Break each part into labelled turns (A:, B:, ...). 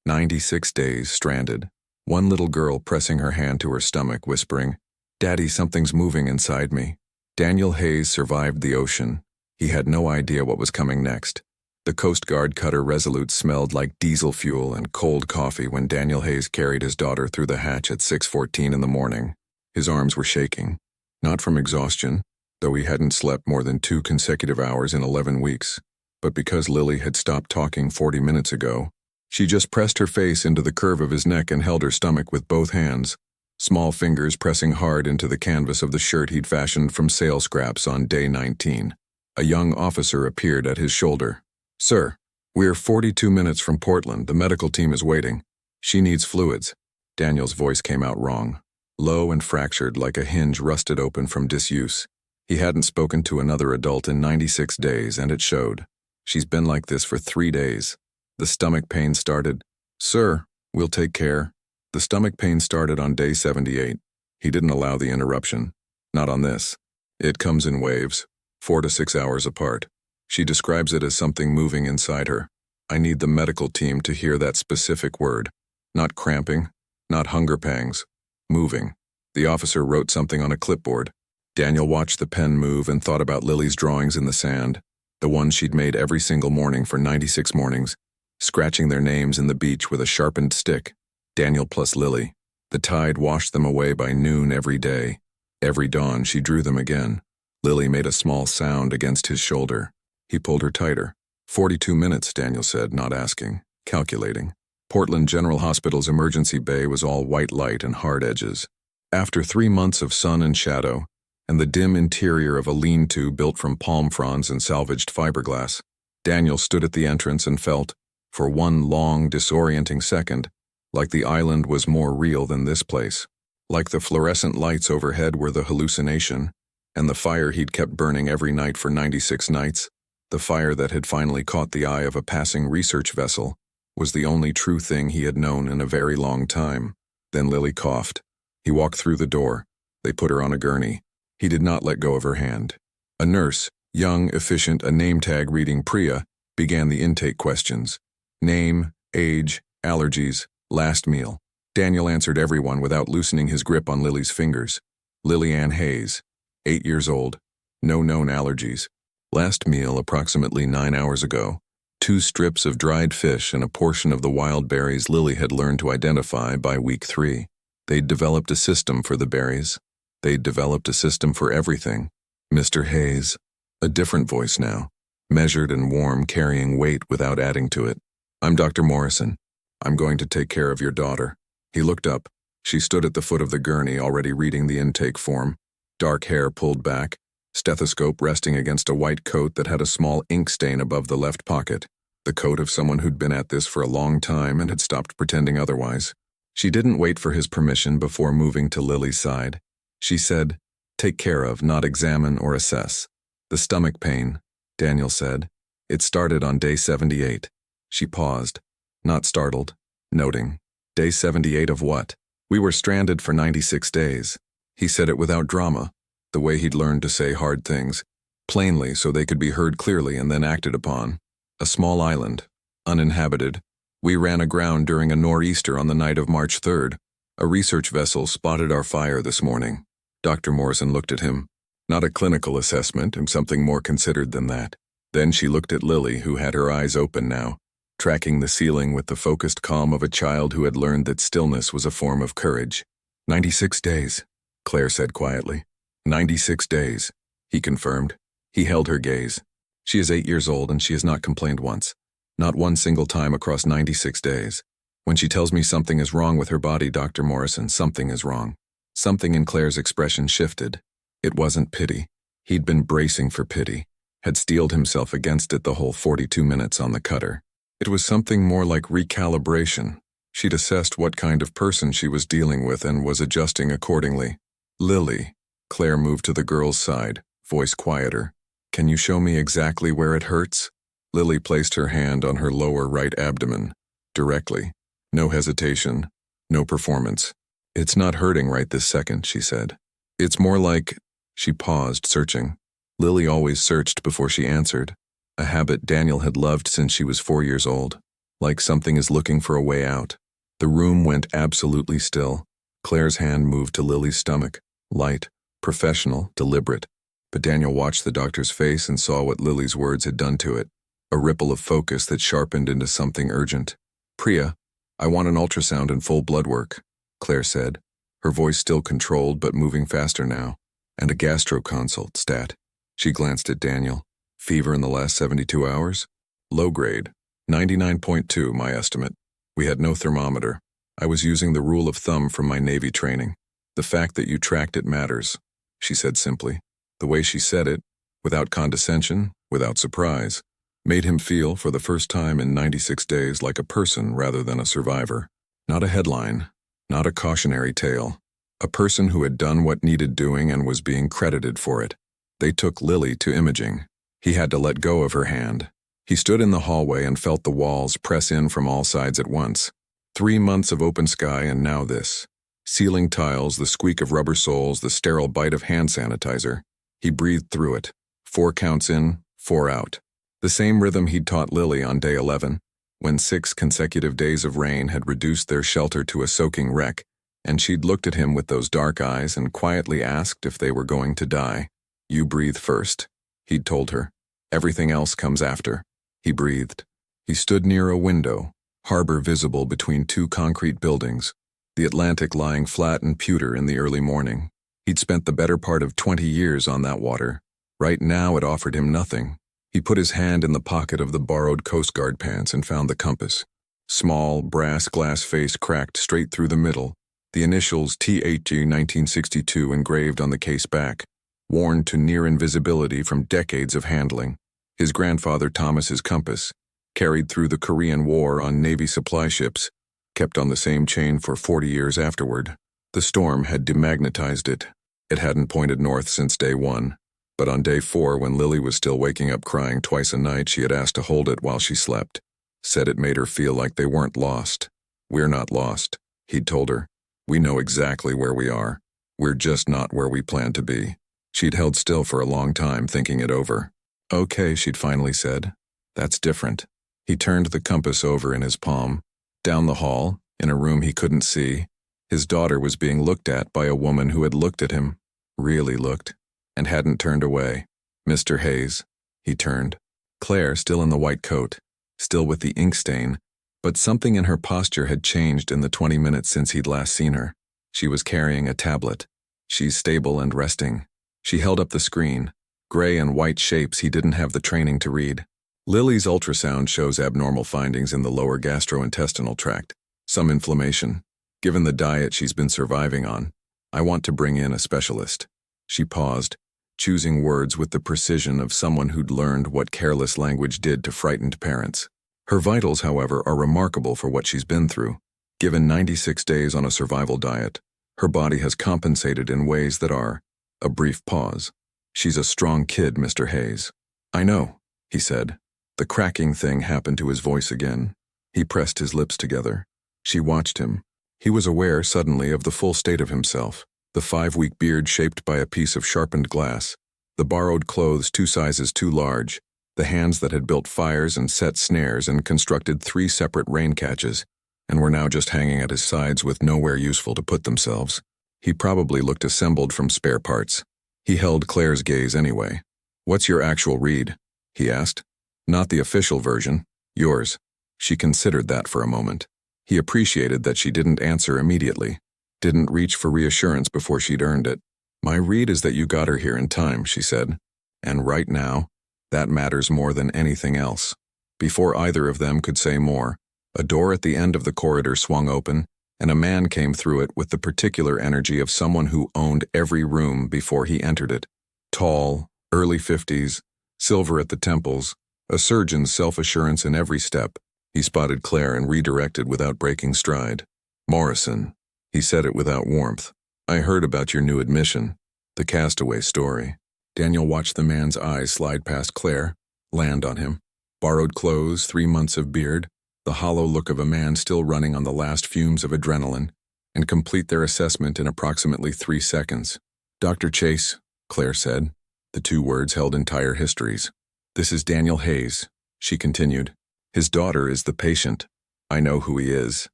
A: 96 days stranded. One little girl pressing her hand to her stomach, whispering, "Daddy, something's moving inside me." Daniel Hayes survived the ocean. He had no idea what was coming next. The Coast Guard cutter Resolute smelled like diesel fuel and cold coffee when Daniel Hayes carried his daughter through the hatch at 6:14 in the morning. His arms were shaking, not from exhaustion, though he hadn't slept more than 2 consecutive hours in 11 weeks, but because Lily had stopped talking 40 minutes ago. She just pressed her face into the curve of his neck and held her stomach with both hands, small fingers pressing hard into the canvas of the shirt he'd fashioned from sail scraps on day 19. A young officer appeared at his shoulder. "Sir, we're 42 minutes from Portland. The medical team is waiting. She needs fluids." Daniel's voice came out wrong, low and fractured like a hinge rusted open from disuse. He hadn't spoken to another adult in 96 days, and it showed. "She's been like this for 3 days. The stomach pain started." "Sir, we'll take care." The stomach pain started on day 78. He didn't allow the interruption. Not on this. "It comes in waves, 4 to 6 hours apart. She describes it as something moving inside her. I need the medical team to hear that specific word. Not cramping, not hunger pangs. Moving." The officer wrote something on a clipboard. Daniel watched the pen move and thought about Lily's drawings in the sand, the ones she'd made every single morning for 96 mornings, scratching their names in the beach with a sharpened stick. Daniel plus Lily. The tide washed them away by noon every day. Every dawn she drew them again. Lily made a small sound against his shoulder. He pulled her tighter. 42 minutes, Daniel said, not asking, calculating. Portland General Hospital's emergency bay was all white light and hard edges. After 3 months of sun and shadow, and the dim interior of a lean-to built from palm fronds and salvaged fiberglass, Daniel stood at the entrance and felt, for one long, disorienting second, like the island was more real than this place. Like the fluorescent lights overhead were the hallucination, and the fire he'd kept burning every night for 96 nights, the fire that had finally caught the eye of a passing research vessel, was the only true thing he had known in a very long time. Then Lily coughed. He walked through the door. They put her on a gurney. He did not let go of her hand. A nurse, young, efficient, a name tag reading Priya, began the intake questions. Name, age, allergies, last meal. Daniel answered everyone without loosening his grip on Lily's fingers. Lily Ann Hayes, 8 years old, no known allergies. Last meal approximately 9 hours ago. 2 strips of dried fish and a portion of the wild berries Lily had learned to identify by week 3. They'd developed a system for the berries. They'd developed a system for everything. Mr. Hayes, a different voice now, measured and warm, carrying weight without adding to it. "I'm Dr. Morrison. I'm going to take care of your daughter." He looked up. She stood at the foot of the gurney, already reading the intake form. Dark hair pulled back, stethoscope resting against a white coat that had a small ink stain above the left pocket, the coat of someone who'd been at this for a long time and had stopped pretending otherwise. She didn't wait for his permission before moving to Lily's side. She said, "Take care of, not examine or assess." "The stomach pain," Daniel said. "It started on day 78. She paused, not startled, noting. "Day 78 of what?" "We were stranded for 96 days. He said it without drama, the way he'd learned to say hard things, plainly so they could be heard clearly and then acted upon. "A small island, uninhabited. We ran aground during a nor'easter on the night of March 3rd. A research vessel spotted our fire this morning." Dr. Morrison looked at him. Not a clinical assessment, and something more considered than that. Then she looked at Lily, who had her eyes open now, tracking the ceiling with the focused calm of a child who had learned that stillness was a form of courage. 96 days, Claire said quietly. 96 days, he confirmed. He held her gaze. She is 8 years old and she has not complained once. Not one single time across 96 days. When she tells me something is wrong with her body, Dr. Morrison, something is wrong. Something in Claire's expression shifted. It wasn't pity. He'd been bracing for pity, had steeled himself against it the whole 42 minutes on the cutter. It was something more like recalibration. She'd assessed what kind of person she was dealing with and was adjusting accordingly. "Lily," Claire moved to the girl's side, voice quieter. "Can you show me exactly where it hurts?" Lily placed her hand on her lower right abdomen, directly. No hesitation, no performance. "It's not hurting right this second," she said. "It's more like—" She paused, searching. Lily always searched before she answered, a habit Daniel had loved since she was 4 years old. like something is looking for a way out. The room went absolutely still. Claire's hand moved to Lily's stomach, light, professional, deliberate. But Daniel watched the doctor's face and saw what Lily's words had done to it, a ripple of focus that sharpened into something urgent. "Priya, I want an ultrasound and full blood work," Claire said, her voice still controlled but moving faster now. "And a gastro consult, stat." She glanced at Daniel. "Fever in the last 72 hours? Low grade. 99.2, my estimate. We had no thermometer. I was using the rule of thumb from my Navy training. The fact that you tracked it matters," she said simply. The way she said it, without condescension, without surprise, made him feel, for the first time in 96 days, like a person rather than a survivor. Not a headline, not a cautionary tale. A person who had done what needed doing and was being credited for it. They took Lily to imaging. He had to let go of her hand. He stood in the hallway and felt the walls press in from all sides at once. 3 months of open sky and now this. Ceiling tiles, the squeak of rubber soles, the sterile bite of hand sanitizer. He breathed through it. 4 counts in, 4 out. The same rhythm he'd taught Lily on day 11, when 6 consecutive days of rain had reduced their shelter to a soaking wreck, and she'd looked at him with those dark eyes and quietly asked if they were going to die. "You breathe first," he'd told her. "Everything else comes after." He breathed. He stood near a window, harbor visible between 2 concrete buildings, the Atlantic lying flat and pewter in the early morning. He'd spent the better part of 20 years on that water. Right now it offered him nothing. He put his hand in the pocket of the borrowed Coast Guard pants and found the compass. Small, brass glass face cracked straight through the middle, the initials THG 1962 engraved on the case back, worn to near invisibility from decades of handling. His grandfather Thomas's compass, carried through the Korean War on Navy supply ships, kept on the same chain for 40 years afterward. The storm had demagnetized it. It hadn't pointed north since day 1, but on day 4, when Lily was still waking up crying twice a night, she had asked to hold it while she slept. Said it made her feel like they weren't lost. "We're not lost," he'd told her. "We know exactly where we are. We're just not where we plan to be." She'd held still for a long time, thinking it over. "Okay," she'd finally said. "That's different." He turned the compass over in his palm. Down the hall, in a room he couldn't see, his daughter was being looked at by a woman who had looked at him, really looked, and hadn't turned away. "Mr. Hayes." He turned. Claire, still in the white coat, still with the ink stain, but something in her posture had changed in the 20 minutes since he'd last seen her. She was carrying a tablet. "She's stable and resting." She held up the screen. Gray and white shapes he didn't have the training to read. "Lily's ultrasound shows abnormal findings in the lower gastrointestinal tract. Some inflammation. Given the diet she's been surviving on, I want to bring in a specialist." She paused, choosing words with the precision of someone who'd learned what careless language did to frightened parents. Her vitals, however, are remarkable for what she's been through. Given 96 days on a survival diet, her body has compensated in ways that are... A brief pause. "She's a strong kid, Mr. Hayes." "I know," he said. The cracking thing happened to his voice again. He pressed his lips together. She watched him. He was aware suddenly of the full state of himself, the 5-week beard shaped by a piece of sharpened glass, the borrowed clothes 2 sizes too large, the hands that had built fires and set snares and constructed 3 separate rain catches, and were now just hanging at his sides with nowhere useful to put themselves. He probably looked assembled from spare parts. He held Claire's gaze anyway. "What's your actual read?" he asked. "Not the official version. Yours." She considered that for a moment. He appreciated that she didn't answer immediately, didn't reach for reassurance before she'd earned it. "My read is that you got her here in time," she said. "And right now, that matters more than anything else." Before either of them could say more, a door at the end of the corridor swung open, and a man came through it with the particular energy of someone who owned every room before he entered it. Tall, early 50s, silver at the temples, a surgeon's self-assurance in every step. He spotted Claire and redirected without breaking stride. "Morrison." He said it without warmth. "I heard about your new admission, the castaway story." Daniel watched the man's eyes slide past Claire, land on him. Borrowed clothes, 3 months of beard, the hollow look of a man still running on the last fumes of adrenaline, and complete their assessment in approximately 3 seconds. "Dr. Chase," Claire said. The 2 words held entire histories. "This is Daniel Hayes," she continued. His daughter is the patient. I know who he is.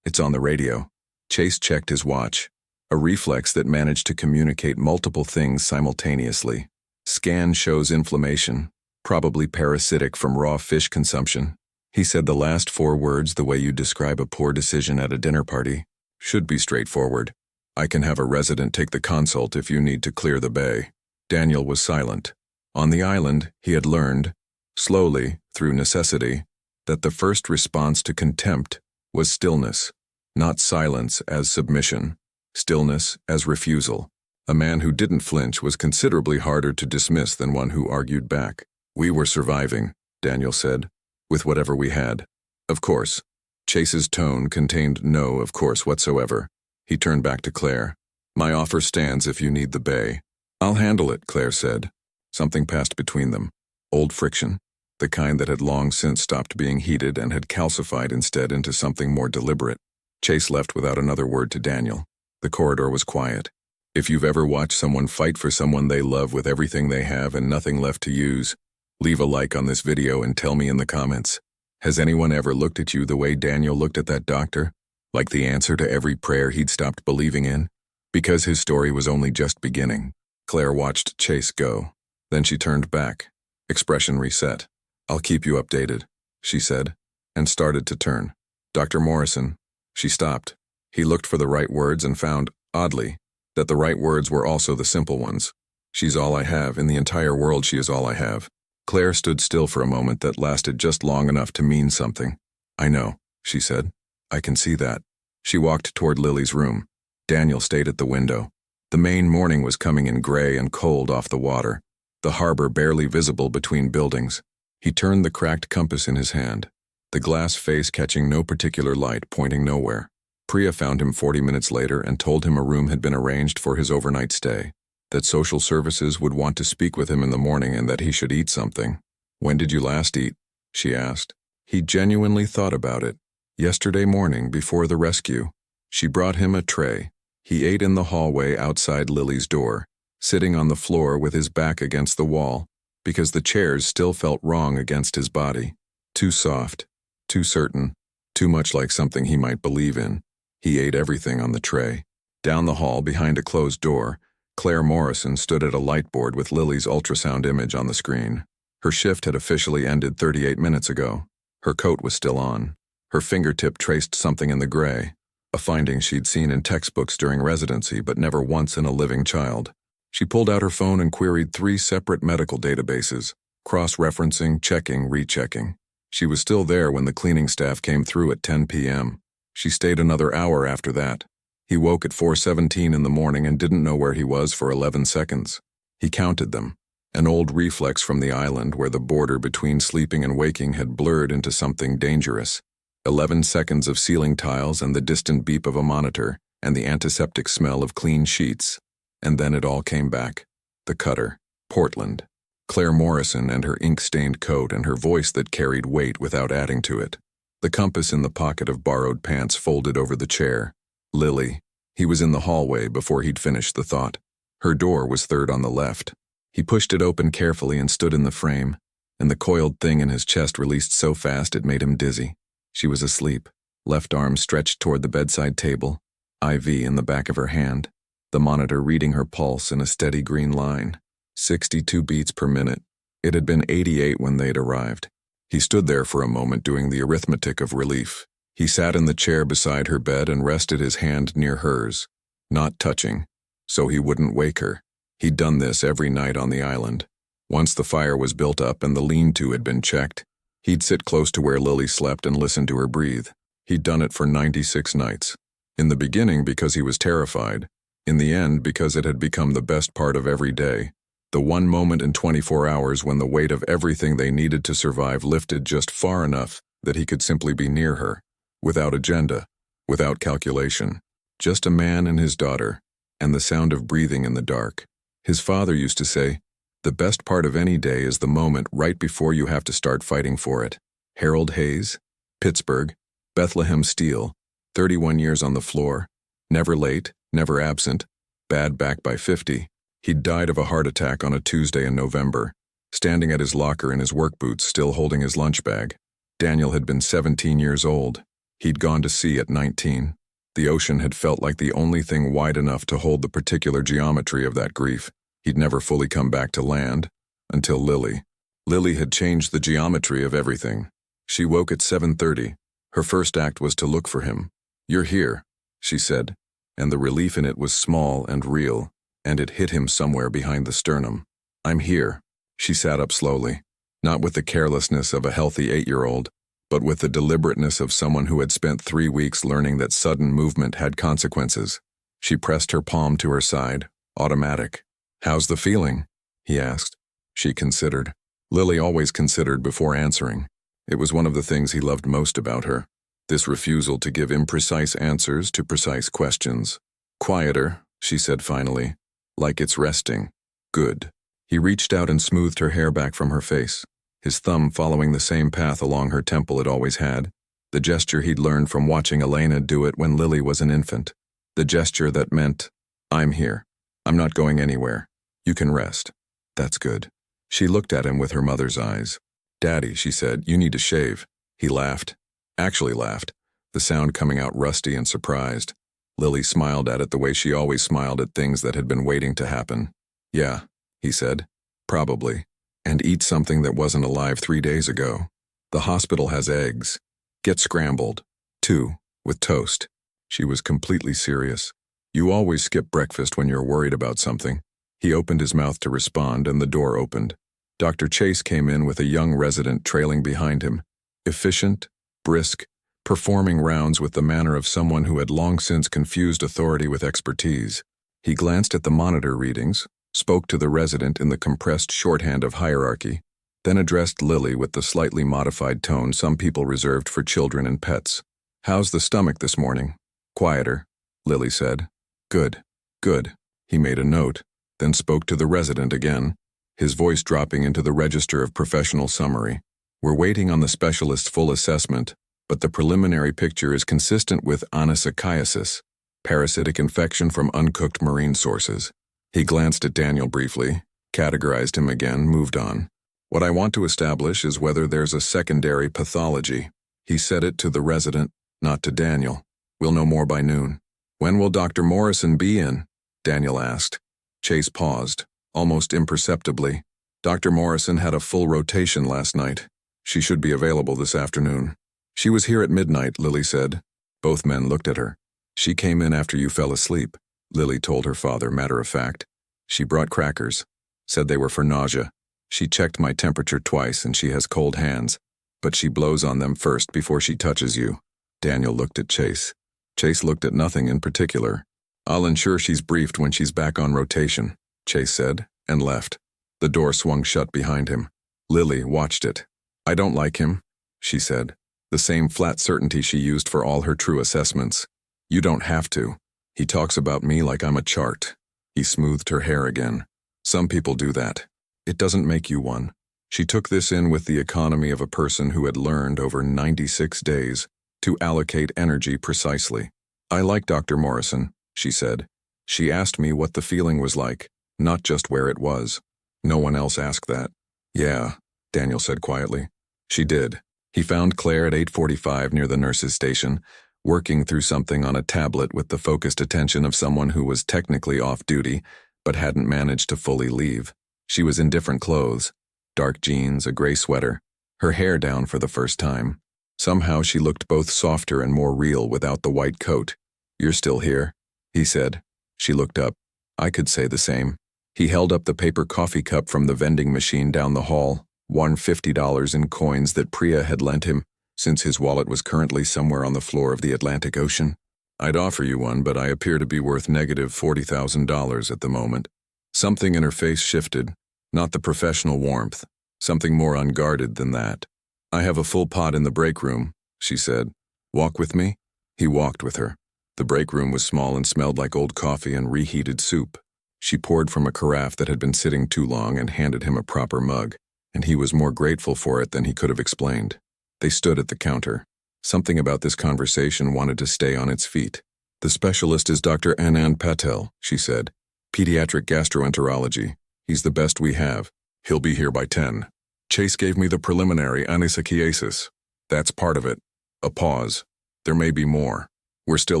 A: It's on the radio. Chase checked his watch, a reflex that managed to communicate multiple things simultaneously. Scan shows inflammation, probably parasitic from raw fish consumption. He said the last 4 words the way you describe a poor decision at a dinner party. Should be straightforward. I can have a resident take the consult if you need to clear the bay. Daniel was silent. On the island, he had learned, slowly, through necessity, that the first response to contempt was stillness, not silence as submission, stillness as refusal. A man who didn't flinch was considerably harder to dismiss than one who argued back. We were surviving, Daniel said, with whatever we had. Of course. Chase's tone contained no of course whatsoever. He turned back to Claire. My offer stands if you need the bay. I'll handle it, Claire said. Something passed between them. Old friction, the kind that had long since stopped being heated and had calcified instead into something more deliberate. Chase left without another word to Daniel. The corridor was quiet. If you've ever watched someone fight for someone they love with everything they have and nothing left to use, leave a like on this video and tell me in the comments. Has anyone ever looked at you the way Daniel looked at that doctor? Like the answer to every prayer he'd stopped believing in? Because his story was only just beginning. Claire watched Chase go. Then she turned back. Expression reset. I'll keep you updated, she said, and started to turn. Dr. Morrison. She stopped. He looked for the right words and found, oddly, that the right words were also the simple ones. She's all I have. In the entire world, she is all I have. Claire stood still for a moment that lasted just long enough to mean something. I know, she said. I can see that. She walked toward Lily's room. Daniel stayed at the window. The Maine morning was coming in gray and cold off the water, the harbor barely visible between buildings. He turned the cracked compass in his hand, the glass face catching no particular light, pointing nowhere. Priya found him 40 minutes later and told him a room had been arranged for his overnight stay, that social services would want to speak with him in the morning and that he should eat something. When did you last eat? She asked. He genuinely thought about it. Yesterday morning, before the rescue. She brought him a tray. He ate in the hallway outside Lily's door, sitting on the floor with his back against the wall, because the chairs still felt wrong against his body. Too soft, too certain, too much like something he might believe in. He ate everything on the tray. Down the hall, behind a closed door, Claire Morrison stood at a light board with Lily's ultrasound image on the screen. Her shift had officially ended 38 minutes ago. Her coat was still on. Her fingertip traced something in the gray, a finding she'd seen in textbooks during residency but never once in a living child. She pulled out her phone and queried 3 separate medical databases, cross-referencing, checking, rechecking. She was still there when the cleaning staff came through at 10 p.m. She stayed another hour after that. He woke at 4:17 in the morning and didn't know where he was for 11 seconds. He counted them, an old reflex from the island where the border between sleeping and waking had blurred into something dangerous. 11 seconds of ceiling tiles and the distant beep of a monitor and the antiseptic smell of clean sheets. And then it all came back. The cutter, Portland, Claire Morrison and her ink-stained coat and her voice that carried weight without adding to it. The compass in the pocket of borrowed pants folded over the chair. Lily. He was in the hallway before he'd finished the thought. Her door was third on the left. He pushed it open carefully and stood in the frame, and the coiled thing in his chest released so fast it made him dizzy. She was asleep, left arm stretched toward the bedside table, IV in the back of her hand, the monitor reading her pulse in a steady green line. 62 beats per minute. It had been 88 when they'd arrived. He stood there for a moment doing the arithmetic of relief. He sat in the chair beside her bed and rested his hand near hers, not touching, so he wouldn't wake her. He'd done this every night on the island. Once the fire was built up and the lean-to had been checked, he'd sit close to where Lily slept and listen to her breathe. He'd done it for 96 nights. In the beginning because he was terrified. In the end because it had become the best part of every day. The one moment in 24 hours when the weight of everything they needed to survive lifted just far enough that he could simply be near her. Without agenda, without calculation. Just a man and his daughter, and the sound of breathing in the dark. His father used to say, the best part of any day is the moment right before you have to start fighting for it. Harold Hayes, Pittsburgh, Bethlehem Steel, 31 years on the floor, never late, never absent, bad back by 50. He'd died of a heart attack on a Tuesday in November, standing at his locker in his work boots still holding his lunch bag. Daniel had been 17 years old. He'd gone to sea at 19. The ocean had felt like the only thing wide enough to hold the particular geometry of that grief. He'd never fully come back to land, until Lily. Lily had changed the geometry of everything. She woke at 7:30. Her first act was to look for him. "You're here," she said, and the relief in it was small and real, and it hit him somewhere behind the sternum. "I'm here." She sat up slowly, not with the carelessness of a healthy 8-year-old, but with the deliberateness of someone who had spent 3 weeks learning that sudden movement had consequences. She pressed her palm to her side, automatic. "How's the feeling?" he asked. She considered. Lily always considered before answering. It was one of the things he loved most about her, this refusal to give imprecise answers to precise questions. "Quieter," she said finally, "like it's resting." "Good." He reached out and smoothed her hair back from her face, his thumb following the same path along her temple it always had, the gesture he'd learned from watching Elena do it when Lily was an infant, the gesture that meant, "I'm here. I'm not going anywhere. You can rest." "That's good." She looked at him with her mother's eyes. "Daddy," she said, "you need to shave." He laughed. Actually laughed, the sound coming out rusty and surprised. Lily smiled at it the way she always smiled at things that had been waiting to happen. "Yeah," he said, "probably. And eat something that wasn't alive 3 days ago. The hospital has eggs. Get scrambled. 2, with toast." She was completely serious. "You always skip breakfast when you're worried about something." He opened his mouth to respond, and the door opened. Dr. Chase came in with a young resident trailing behind him, efficient, brisk, performing rounds with the manner of someone who had long since confused authority with expertise. He glanced at the monitor readings, spoke to the resident in the compressed shorthand of hierarchy, then addressed Lily with the slightly modified tone some people reserved for children and pets. "How's the stomach this morning?" "Quieter," Lily said. "Good, good." He made a note, then spoke to the resident again, his voice dropping into the register of professional summary. "We're waiting on the specialist's full assessment, but the preliminary picture is consistent with anisakiasis, parasitic infection from uncooked marine sources." He glanced at Daniel briefly, categorized him again, moved on. "What I want to establish is whether there's a secondary pathology." He said it to the resident, not to Daniel. "We'll know more by noon." "When will Dr. Morrison be in?" Daniel asked. Chase paused, almost imperceptibly. "Dr. Morrison had a full rotation last night. She should be available this afternoon." "She was here at midnight," Lily said. Both men looked at her. "She came in after you fell asleep," Lily told her father, matter of fact. "She brought crackers. Said they were for nausea. She checked my temperature twice and she has cold hands, but she blows on them first before she touches you." Daniel looked at Chase. Chase looked at nothing in particular. "I'll ensure she's briefed when she's back on rotation," Chase said, and left. The door swung shut behind him. Lily watched it. "I don't like him," she said, the same flat certainty she used for all her true assessments. "You don't have to. He talks about me like I'm a chart." He smoothed her hair again. "Some people do that. It doesn't make you one." She took this in with the economy of a person who had learned over 96 days to allocate energy precisely. "I like Dr. Morrison," she said. "She asked me what the feeling was like, not just where it was. No one else asked that." "Yeah," Daniel said quietly. "She did." He found Claire at 8:45 near the nurse's station, working through something on a tablet with the focused attention of someone who was technically off duty, but hadn't managed to fully leave. She was in different clothes, dark jeans, a gray sweater, her hair down for the first time. Somehow she looked both softer and more real without the white coat. "You're still here?" he said. She looked up. "I could say the same." He held up the paper coffee cup from the vending machine down the hall, won $50 in coins that Priya had lent him, since his wallet was currently somewhere on the floor of the Atlantic Ocean. "I'd offer you one, but I appear to be worth negative $40,000 at the moment." Something in her face shifted, not the professional warmth, something more unguarded than that. "I have a full pot in the break room," she said. "Walk with me?" He walked with her. The break room was small and smelled like old coffee and reheated soup. She poured from a carafe that had been sitting too long and handed him a proper mug, and he was more grateful for it than he could have explained. They stood at the counter. Something about this conversation wanted to stay on its feet. "The specialist is Dr. Anand Patel," she said. "Pediatric gastroenterology. He's the best we have. He'll be here by 10. Chase gave me the preliminary anisakiasis. That's part of it. A pause. There may be more. We're still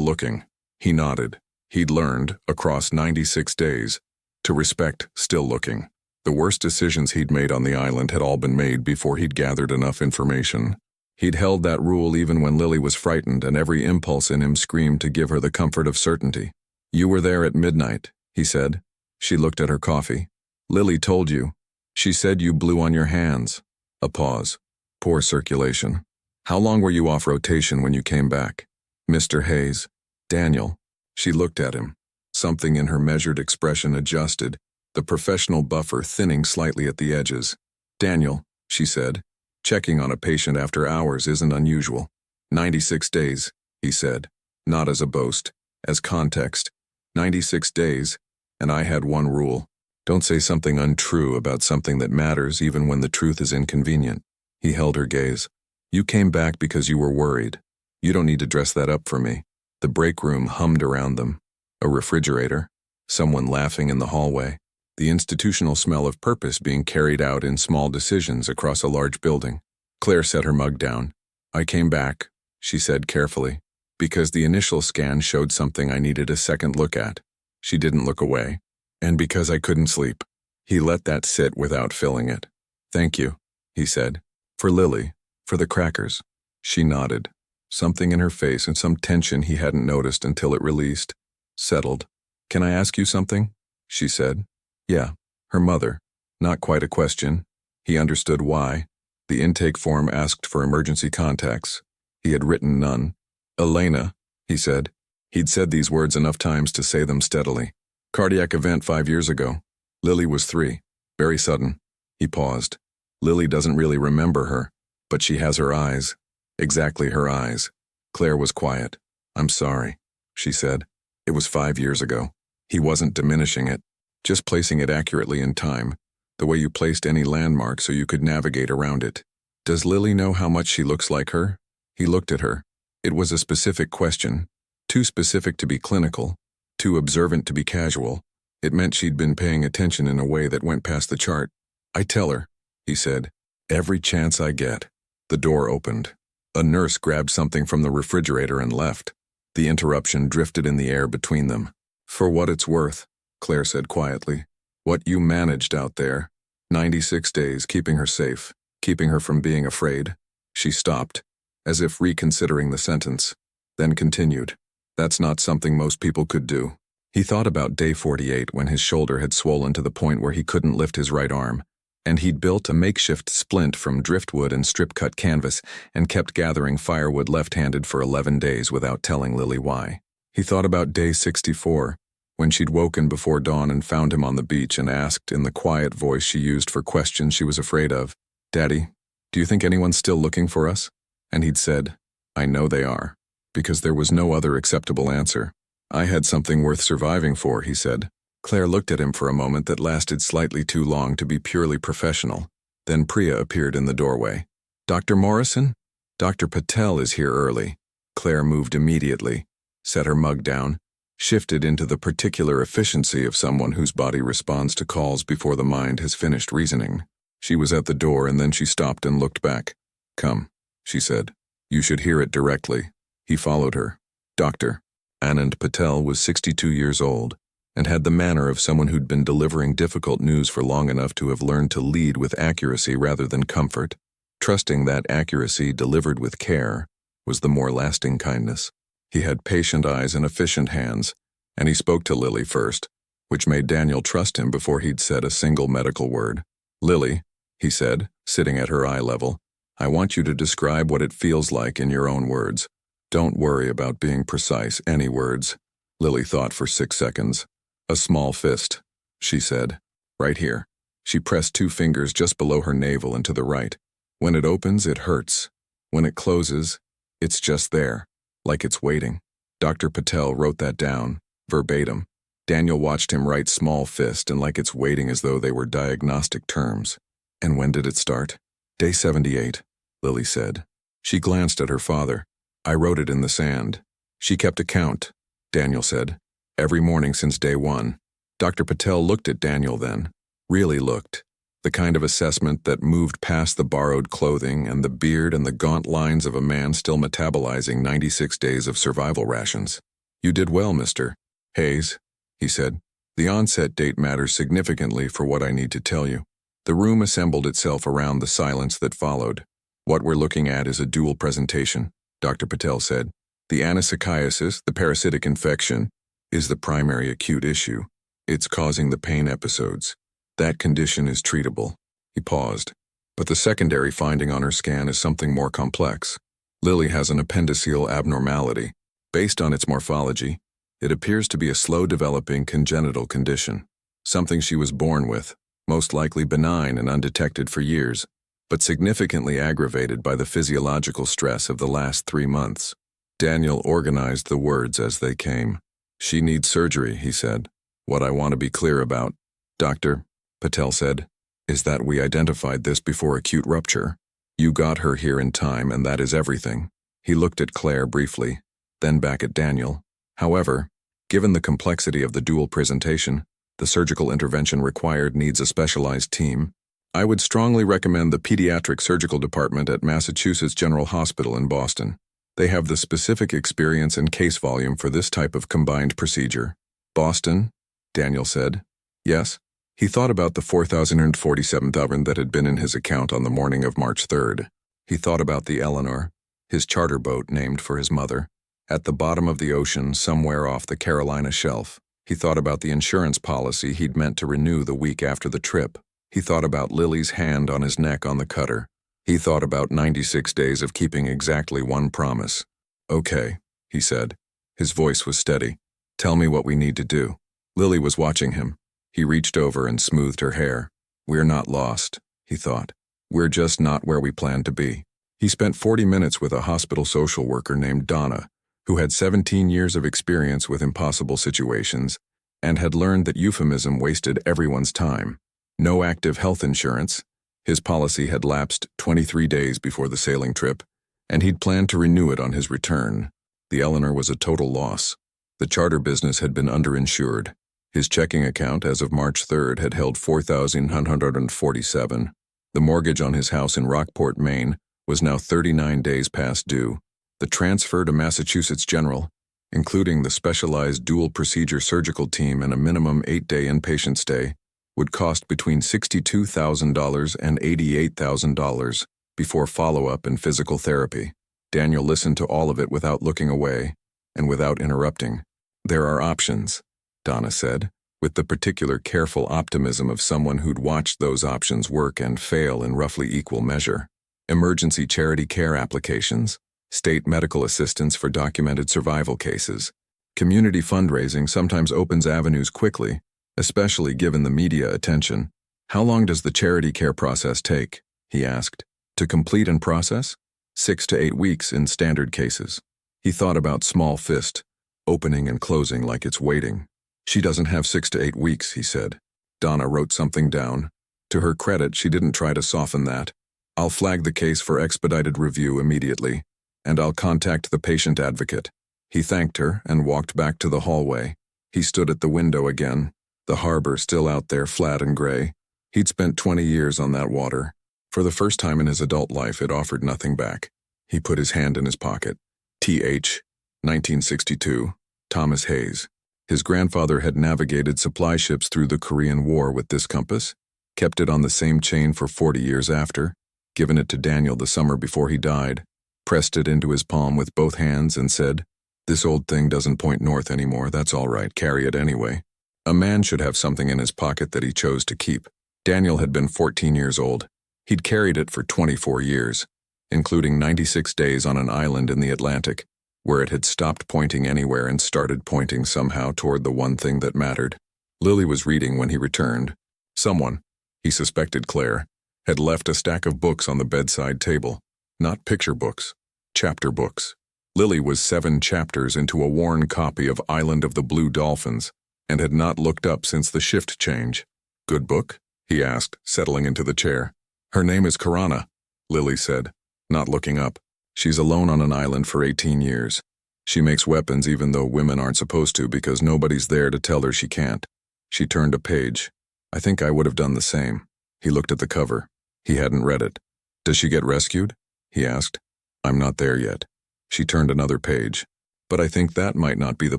A: looking. He nodded. He'd learned, across 96 days, to respect still looking. The worst decisions he'd made on the island had all been made before he'd gathered enough information. He'd held that rule even when Lily was frightened and every impulse in him screamed to give her the comfort of certainty. You were there at midnight, he said. She looked at her coffee. Lily told you. She said you blew on your hands. A pause. Poor circulation. How long were you off rotation when you came back? Mr. Hayes. Daniel. She looked at him. Something in her measured expression adjusted, the professional buffer thinning slightly at the edges. Daniel, she said. Checking on a patient after hours isn't unusual. 96 days, he said. Not as a boast, as context. 96 days, and I had one rule. Don't say something untrue about something that matters even when the truth is inconvenient. He held her gaze. You came back because you were worried. You don't need to dress that up for me. The break room hummed around them. A refrigerator. Someone laughing in the hallway. The institutional smell of purpose being carried out in small decisions across a large building. Claire set her mug down. I came back, she said carefully, because the initial scan showed something I needed a second look at. She didn't look away. And because I couldn't sleep. He let that sit without filling it. Thank you, he said. For Lily, for the crackers. She nodded. Something in her face and some tension he hadn't noticed until it released. Settled. Can I ask you something? She said. Yeah, her mother. Not quite a question. He understood why. The intake form asked for emergency contacts. He had written none. Elena, he said. He'd said these words enough times to say them steadily. Cardiac event 5 years ago. Lily was 3. Very sudden. He paused. Lily doesn't really remember her, but she has her eyes. Exactly her eyes. Claire was quiet. I'm sorry, she said. It was 5 years ago. He wasn't diminishing it, just placing it accurately in time, the way you placed any landmark so you could navigate around it. Does Lily know how much she looks like her? He looked at her. It was a specific question, too specific to be clinical, too observant to be casual. It meant she'd been paying attention in a way that went past the chart. I tell her, he said, every chance I get. The door opened. A nurse grabbed something from the refrigerator and left. The interruption drifted in the air between them. For what it's worth, Claire said quietly. What you managed out there. 96 days keeping her safe, keeping her from being afraid. She stopped, as if reconsidering the sentence, then continued. That's not something most people could do. He thought about day 48 when his shoulder had swollen to the point where he couldn't lift his right arm, and he'd built a makeshift splint from driftwood and strip-cut canvas and kept gathering firewood left-handed for 11 days without telling Lily why. He thought about day 64, when she'd woken before dawn and found him on the beach and asked in the quiet voice she used for questions she was afraid of, Daddy, do you think anyone's still looking for us? And he'd said, I know they are, because there was no other acceptable answer. I had something worth surviving for, he said. Claire looked at him for a moment that lasted slightly too long to be purely professional. Then Priya appeared in the doorway. Dr. Morrison? Dr. Patel is here early. Claire moved immediately, set her mug down, shifted into the particular efficiency of someone whose body responds to calls before the mind has finished reasoning. She was at the door and then she stopped and looked back. Come, she said. You should hear it directly. He followed her. Dr. Anand Patel was 62 years old and had the manner of someone who'd been delivering difficult news for long enough to have learned to lead with accuracy rather than comfort, trusting that accuracy delivered with care was the more lasting kindness. He had patient eyes and efficient hands, and he spoke to Lily first, which made Daniel trust him before he'd said a single medical word. Lily, he said, sitting at her eye level, I want you to describe what it feels like in your own words. Don't worry about being precise, any words. Lily thought for 6 seconds. A small fist, she said. Right here. She pressed 2 fingers just below her navel and to the right. When it opens, it hurts. When it closes, it's just there, like it's waiting. Dr. Patel wrote that down, verbatim. Daniel watched him write small fist and like it's waiting as though they were diagnostic terms. And when did it start? Day 78, Lily said. She glanced at her father. I wrote it in the sand. She kept a count, Daniel said. Every morning since day 1. Dr. Patel looked at Daniel then. Really looked. The kind of assessment that moved past the borrowed clothing and the beard and the gaunt lines of a man still metabolizing 96 days of survival rations. "You did well, Mr. Hayes," he said. "The onset date matters significantly for what I need to tell you." The room assembled itself around the silence that followed. "What we're looking at is a dual presentation," Dr. Patel said. "The anisakiasis, the parasitic infection, is the primary acute issue. It's causing the pain episodes. That condition is treatable." He paused. "But the secondary finding on her scan is something more complex. Lily has an appendiceal abnormality. Based on its morphology, it appears to be a slow-developing congenital condition, something she was born with, most likely benign and undetected for years, but significantly aggravated by the physiological stress of the last 3 months." Daniel organized the words as they came. "She needs surgery," he said. "What I want to be clear about, Dr. Patel said, is that we identified this before acute rupture. You got her here in time, and that is everything." He looked at Claire briefly, then back at Daniel. "However, given the complexity of the dual presentation, the surgical intervention required needs a specialized team. I would strongly recommend the Pediatric Surgical Department at Massachusetts General Hospital in Boston. They have the specific experience and case volume for this type of combined procedure." "Boston?" Daniel said. "Yes." He thought about the $4,047 that had been in his account on the morning of March 3rd. He thought about the Eleanor, his charter boat named for his mother, at the bottom of the ocean somewhere off the Carolina shelf. He thought about the insurance policy he'd meant to renew the week after the trip. He thought about Lily's hand on his neck on the cutter. He thought about 96 days of keeping exactly one promise. "Okay," he said. His voice was steady. "Tell me what we need to do." Lily was watching him. He reached over and smoothed her hair. "We're not lost," he thought. "We're just not where we planned to be." He spent 40 minutes with a hospital social worker named Donna, who had 17 years of experience with impossible situations and had learned that euphemism wasted everyone's time. No active health insurance. His policy had lapsed 23 days before the sailing trip, and he'd planned to renew it on his return. The Eleanor was a total loss. The charter business had been underinsured. His checking account as of March 3rd had held $4,947. The mortgage on his house in Rockport, Maine, was now 39 days past due. The transfer to Massachusetts General, including the specialized dual procedure surgical team and a minimum 8-day inpatient stay, would cost between $62,000 and $88,000 before follow-up and physical therapy. Daniel listened to all of it without looking away and without interrupting. "There are options," Donna said, with the particular careful optimism of someone who'd watched those options work and fail in roughly equal measure. "Emergency charity care applications, state medical assistance for documented survival cases. Community fundraising sometimes opens avenues quickly, especially given the media attention." "How long does the charity care process take?" he asked. "To complete and process? 6 to 8 weeks in standard cases." He thought about small fist, opening and closing like it's waiting. "She doesn't have 6 to 8 weeks, he said. Donna wrote something down. To her credit, she didn't try to soften that. "I'll flag the case for expedited review immediately, and I'll contact the patient advocate." He thanked her and walked back to the hallway. He stood at the window again, the harbor still out there flat and gray. He'd spent 20 years on that water. For the first time in his adult life, it offered nothing back. He put his hand in his pocket. Th. 1962, Thomas Hayes. His grandfather had navigated supply ships through the Korean War with this compass, kept it on the same chain for 40 years after, given it to Daniel the summer before he died, pressed it into his palm with both hands and said, "This old thing doesn't point north anymore, that's all right, carry it anyway." A man should have something in his pocket that he chose to keep. Daniel had been 14 years old. He'd carried it for 24 years, including 96 days on an island in the Atlantic, where it had stopped pointing anywhere and started pointing somehow toward the one thing that mattered. Lily was reading when he returned. Someone, he suspected Claire, had left a stack of books on the bedside table. Not picture books, chapter books. Lily was 7 chapters into a worn copy of Island of the Blue Dolphins and had not looked up since the shift change. "Good book?" he asked, settling into the chair. "Her name is Karana," Lily said, not looking up. "She's alone on an island for 18 years. She makes weapons even though women aren't supposed to because nobody's there to tell her she can't." She turned a page. "I think I would have done the same." He looked at the cover. He hadn't read it. Does she get rescued? He asked. I'm not there yet. She turned another page. But I think that might not be the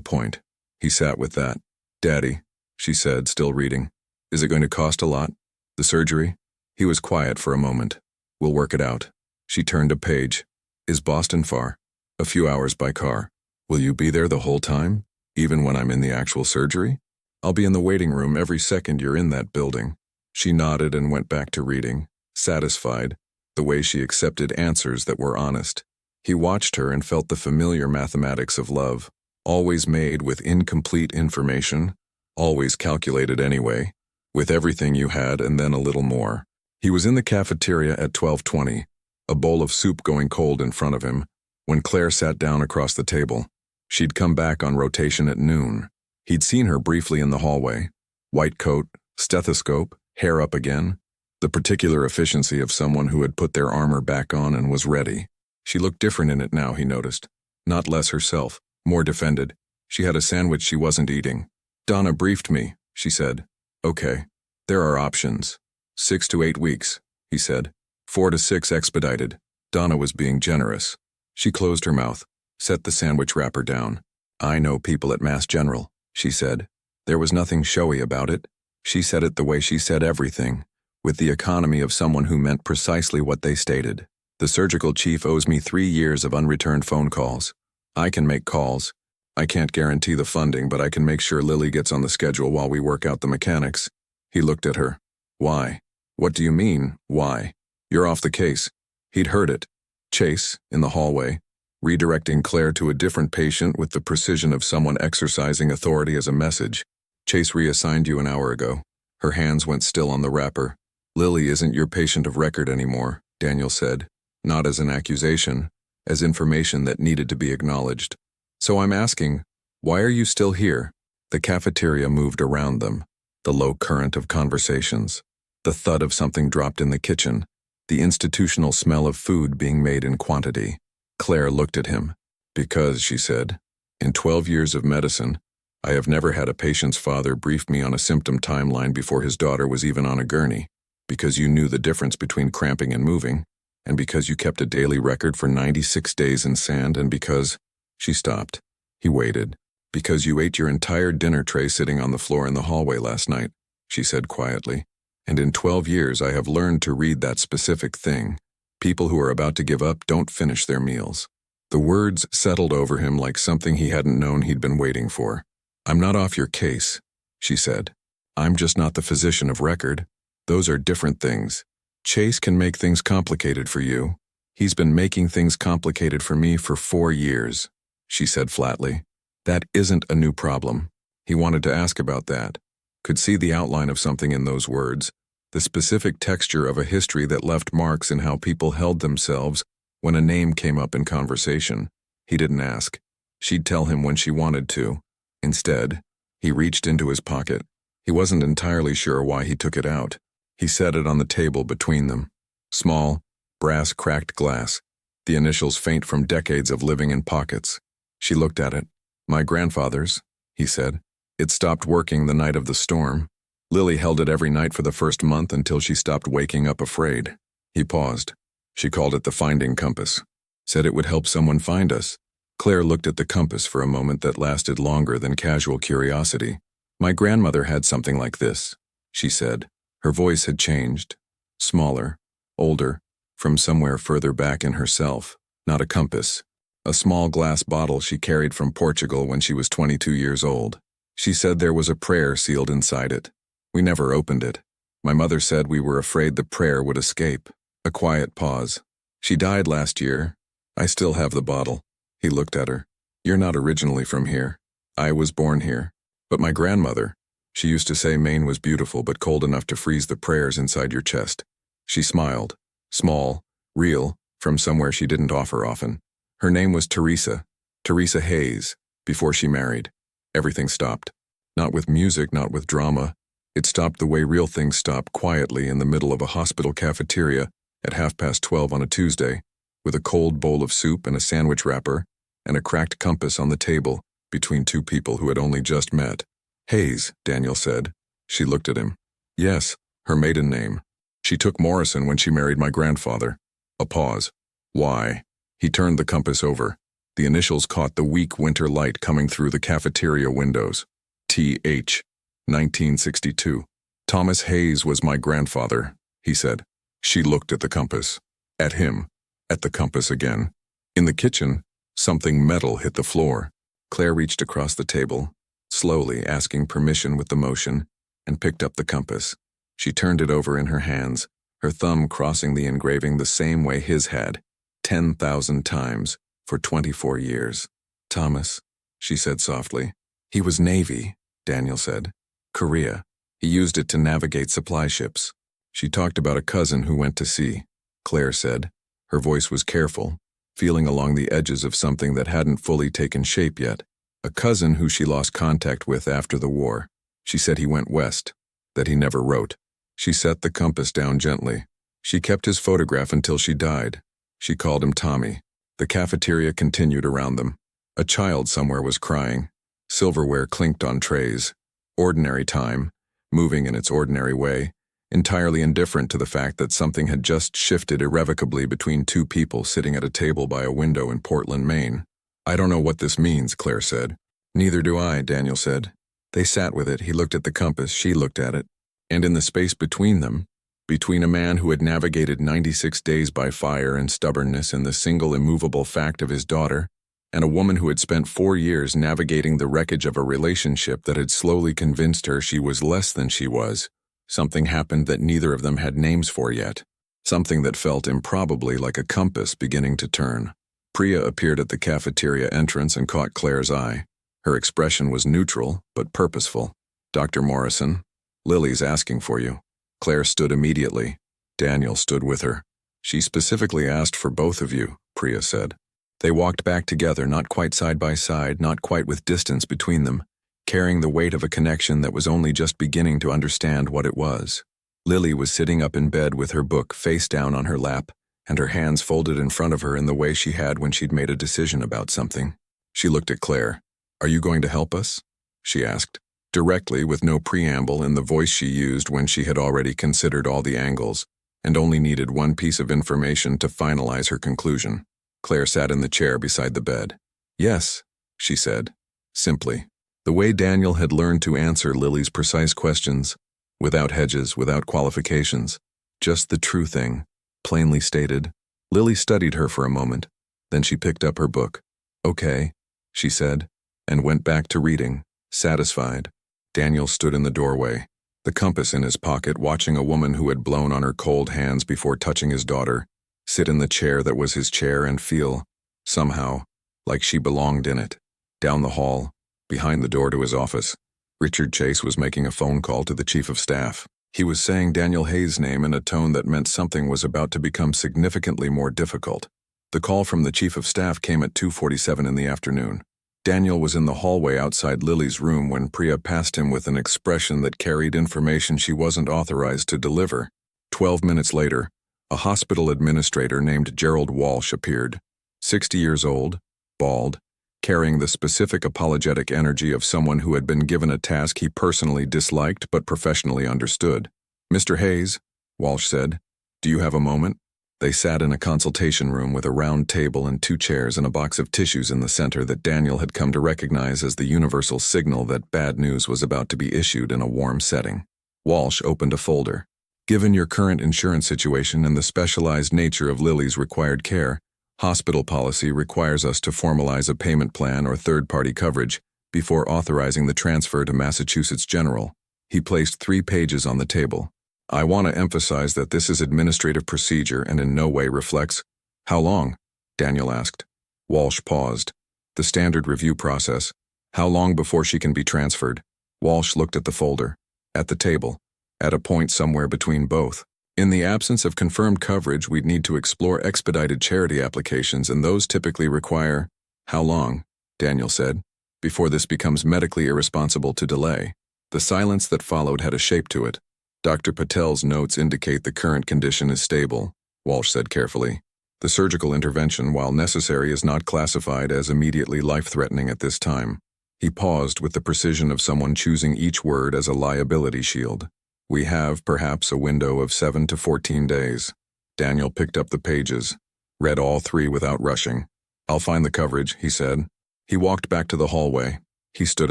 A: point. He sat with that. Daddy, she said, still reading. Is it going to cost a lot? The surgery? He was quiet for a moment. We'll work it out. She turned a page. Is Boston far? A few hours by car. Will you be there the whole time? Even when I'm in the actual surgery? I'll be in the waiting room every second you're in that building. She nodded and went back to reading, satisfied, the way she accepted answers that were honest. He watched her and felt the familiar mathematics of love, always made with incomplete information, always calculated anyway, with everything you had and then a little more. He was in the cafeteria at 12:20, a bowl of soup going cold in front of him, when Claire sat down across the table. She'd come back on rotation at noon. He'd seen her briefly in the hallway. White coat, stethoscope, hair up again. The particular efficiency of someone who had put their armor back on and was ready. She looked different in it now, he noticed. Not less herself, more defended. She had a sandwich she wasn't eating. Donna briefed me, she said. Okay. There are options. 6 to 8 weeks, he said. 4 to 6 expedited. Donna was being generous. She closed her mouth, set the sandwich wrapper down. I know people at Mass General, she said. There was nothing showy about it. She said it the way she said everything, with the economy of someone who meant precisely what they stated. The surgical chief owes me 3 years of unreturned phone calls. I can make calls. I can't guarantee the funding, but I can make sure Lily gets on the schedule while we work out the mechanics. He looked at her. Why? What do you mean, why? You're off the case. He'd heard it. Chase, in the hallway, redirecting Claire to a different patient with the precision of someone exercising authority as a message. Chase reassigned you an hour ago. Her hands went still on the wrapper. Lily isn't your patient of record anymore, Daniel said. Not as an accusation, as information that needed to be acknowledged. So I'm asking, why are you still here? The cafeteria moved around them, the low current of conversations, the thud of something dropped in the kitchen, the institutional smell of food being made in quantity. Claire looked at him. Because, she said, in 12 years of medicine, I have never had a patient's father brief me on a symptom timeline before his daughter was even on a gurney, because you knew the difference between cramping and moving, and because you kept a daily record for 96 days in sand, and because... She stopped. He waited. Because you ate your entire dinner tray sitting on the floor in the hallway last night, she said quietly. And in 12 years I have learned to read that specific thing. People who are about to give up don't finish their meals. The words settled over him like something he hadn't known he'd been waiting for. I'm not off your case, she said. I'm just not the physician of record. Those are different things. Chase can make things complicated for you. He's been making things complicated for me for 4 years, she said flatly. That isn't a new problem. He wanted to ask about that. Could see the outline of something in those words, the specific texture of a history that left marks in how people held themselves when a name came up in conversation. He didn't ask. She'd tell him when she wanted to. Instead, he reached into his pocket. He wasn't entirely sure why he took it out. He set it on the table between them. Small, brass cracked glass, the initials faint from decades of living in pockets. She looked at it. My grandfather's, he said. It stopped working the night of the storm. Lily held it every night for the first month until she stopped waking up afraid. He paused. She called it the finding compass. Said it would help someone find us. Claire looked at the compass for a moment that lasted longer than casual curiosity. My grandmother had something like this, she said. Her voice had changed. Smaller, older, from somewhere further back in herself. Not a compass. A small glass bottle she carried from Portugal when she was 22 years old. She said there was a prayer sealed inside it. We never opened it. My mother said we were afraid the prayer would escape. A quiet pause. She died last year. I still have the bottle. He looked at her. You're not originally from here. I was born here. But my grandmother, she used to say Maine was beautiful but cold enough to freeze the prayers inside your chest. She smiled. Small, real, from somewhere she didn't offer often. Her name was Teresa Hayes, before she married. Everything stopped. Not with music, not with drama. It stopped the way real things stop, quietly in the middle of a hospital cafeteria at 12:30 on a Tuesday, with a cold bowl of soup and a sandwich wrapper, and a cracked compass on the table between two people who had only just met. Hayes, Daniel said. She looked at him. Yes, her maiden name. She took Morrison when she married my grandfather. A pause. Why? He turned the compass over. The initials caught the weak winter light coming through the cafeteria windows. T.H. 1962. Thomas Hayes was my grandfather, he said. She looked at the compass. At him. At the compass again. In the kitchen, something metal hit the floor. Claire reached across the table, slowly asking permission with the motion, and picked up the compass. She turned it over in her hands, her thumb crossing the engraving the same way his had, 10,000 times, for 24 years. Thomas, she said softly. He was Navy, Daniel said. Korea. He used it to navigate supply ships. She talked about a cousin who went to sea, Claire said. Her voice was careful, feeling along the edges of something that hadn't fully taken shape yet. A cousin who she lost contact with after the war. She said he went west, that he never wrote. She set the compass down gently. She kept his photograph until she died. She called him Tommy. The cafeteria continued around them. A child somewhere was crying. Silverware clinked on trays. Ordinary time, moving in its ordinary way, entirely indifferent to the fact that something had just shifted irrevocably between two people sitting at a table by a window in Portland, Maine. I don't know what this means, Claire said. Neither do I, Daniel said. They sat with it. He looked at the compass. She looked at it. And in the space between them, between a man who had navigated 96 days by fire and stubbornness and the single immovable fact of his daughter, and a woman who had spent 4 years navigating the wreckage of a relationship that had slowly convinced her she was less than she was, something happened that neither of them had names for yet, something that felt improbably like a compass beginning to turn. Priya appeared at the cafeteria entrance and caught Claire's eye. Her expression was neutral, but purposeful. Dr. Morrison, Lily's asking for you. Claire stood immediately. Daniel stood with her. She specifically asked for both of you, Priya said. They walked back together, not quite side by side, not quite with distance between them, carrying the weight of a connection that was only just beginning to understand what it was. Lily was sitting up in bed with her book face down on her lap, and her hands folded in front of her in the way she had when she'd made a decision about something. She looked at Claire. Are you going to help us? She asked. Directly, with no preamble, in the voice she used when she had already considered all the angles, and only needed one piece of information to finalize her conclusion. Claire sat in the chair beside the bed. Yes, she said, simply. The way Daniel had learned to answer Lily's precise questions, without hedges, without qualifications, just the true thing, plainly stated. Lily studied her for a moment, then she picked up her book. Okay, she said, and went back to reading, satisfied. Daniel stood in the doorway, the compass in his pocket, watching a woman who had blown on her cold hands before touching his daughter, sit in the chair that was his chair and feel, somehow, like she belonged in it. Down the hall, behind the door to his office, Richard Chase was making a phone call to the chief of staff. He was saying Daniel Hayes' name in a tone that meant something was about to become significantly more difficult. The call from the chief of staff came at 2:47 in the afternoon. Daniel was in the hallway outside Lily's room when Priya passed him with an expression that carried information she wasn't authorized to deliver. 12 minutes later, a hospital administrator named Gerald Walsh appeared. 60 years old, bald, carrying the specific apologetic energy of someone who had been given a task he personally disliked but professionally understood. Mr. Hayes, Walsh said, do you have a moment? They sat in a consultation room with a round table and 2 chairs and a box of tissues in the center that Daniel had come to recognize as the universal signal that bad news was about to be issued in a warm setting. Walsh opened a folder. Given your current insurance situation and the specialized nature of Lily's required care, hospital policy requires us to formalize a payment plan or third-party coverage before authorizing the transfer to Massachusetts General. He placed 3 pages on the table. I want to emphasize that this is administrative procedure and in no way reflects. How long? Daniel asked. Walsh paused. The standard review process. How long before she can be transferred? Walsh looked at the folder. At the table. At a point somewhere between both. In the absence of confirmed coverage, we'd need to explore expedited charity applications, and those typically require. How long? Daniel said. Before this becomes medically irresponsible to delay. The silence that followed had a shape to it. Dr. Patel's notes indicate the current condition is stable, Walsh said carefully. The surgical intervention, while necessary, is not classified as immediately life-threatening at this time. He paused with the precision of someone choosing each word as a liability shield. We have, perhaps, a window of 7 to 14 days. Daniel picked up the pages, read all 3 without rushing. I'll find the coverage, he said. He walked back to the hallway. He stood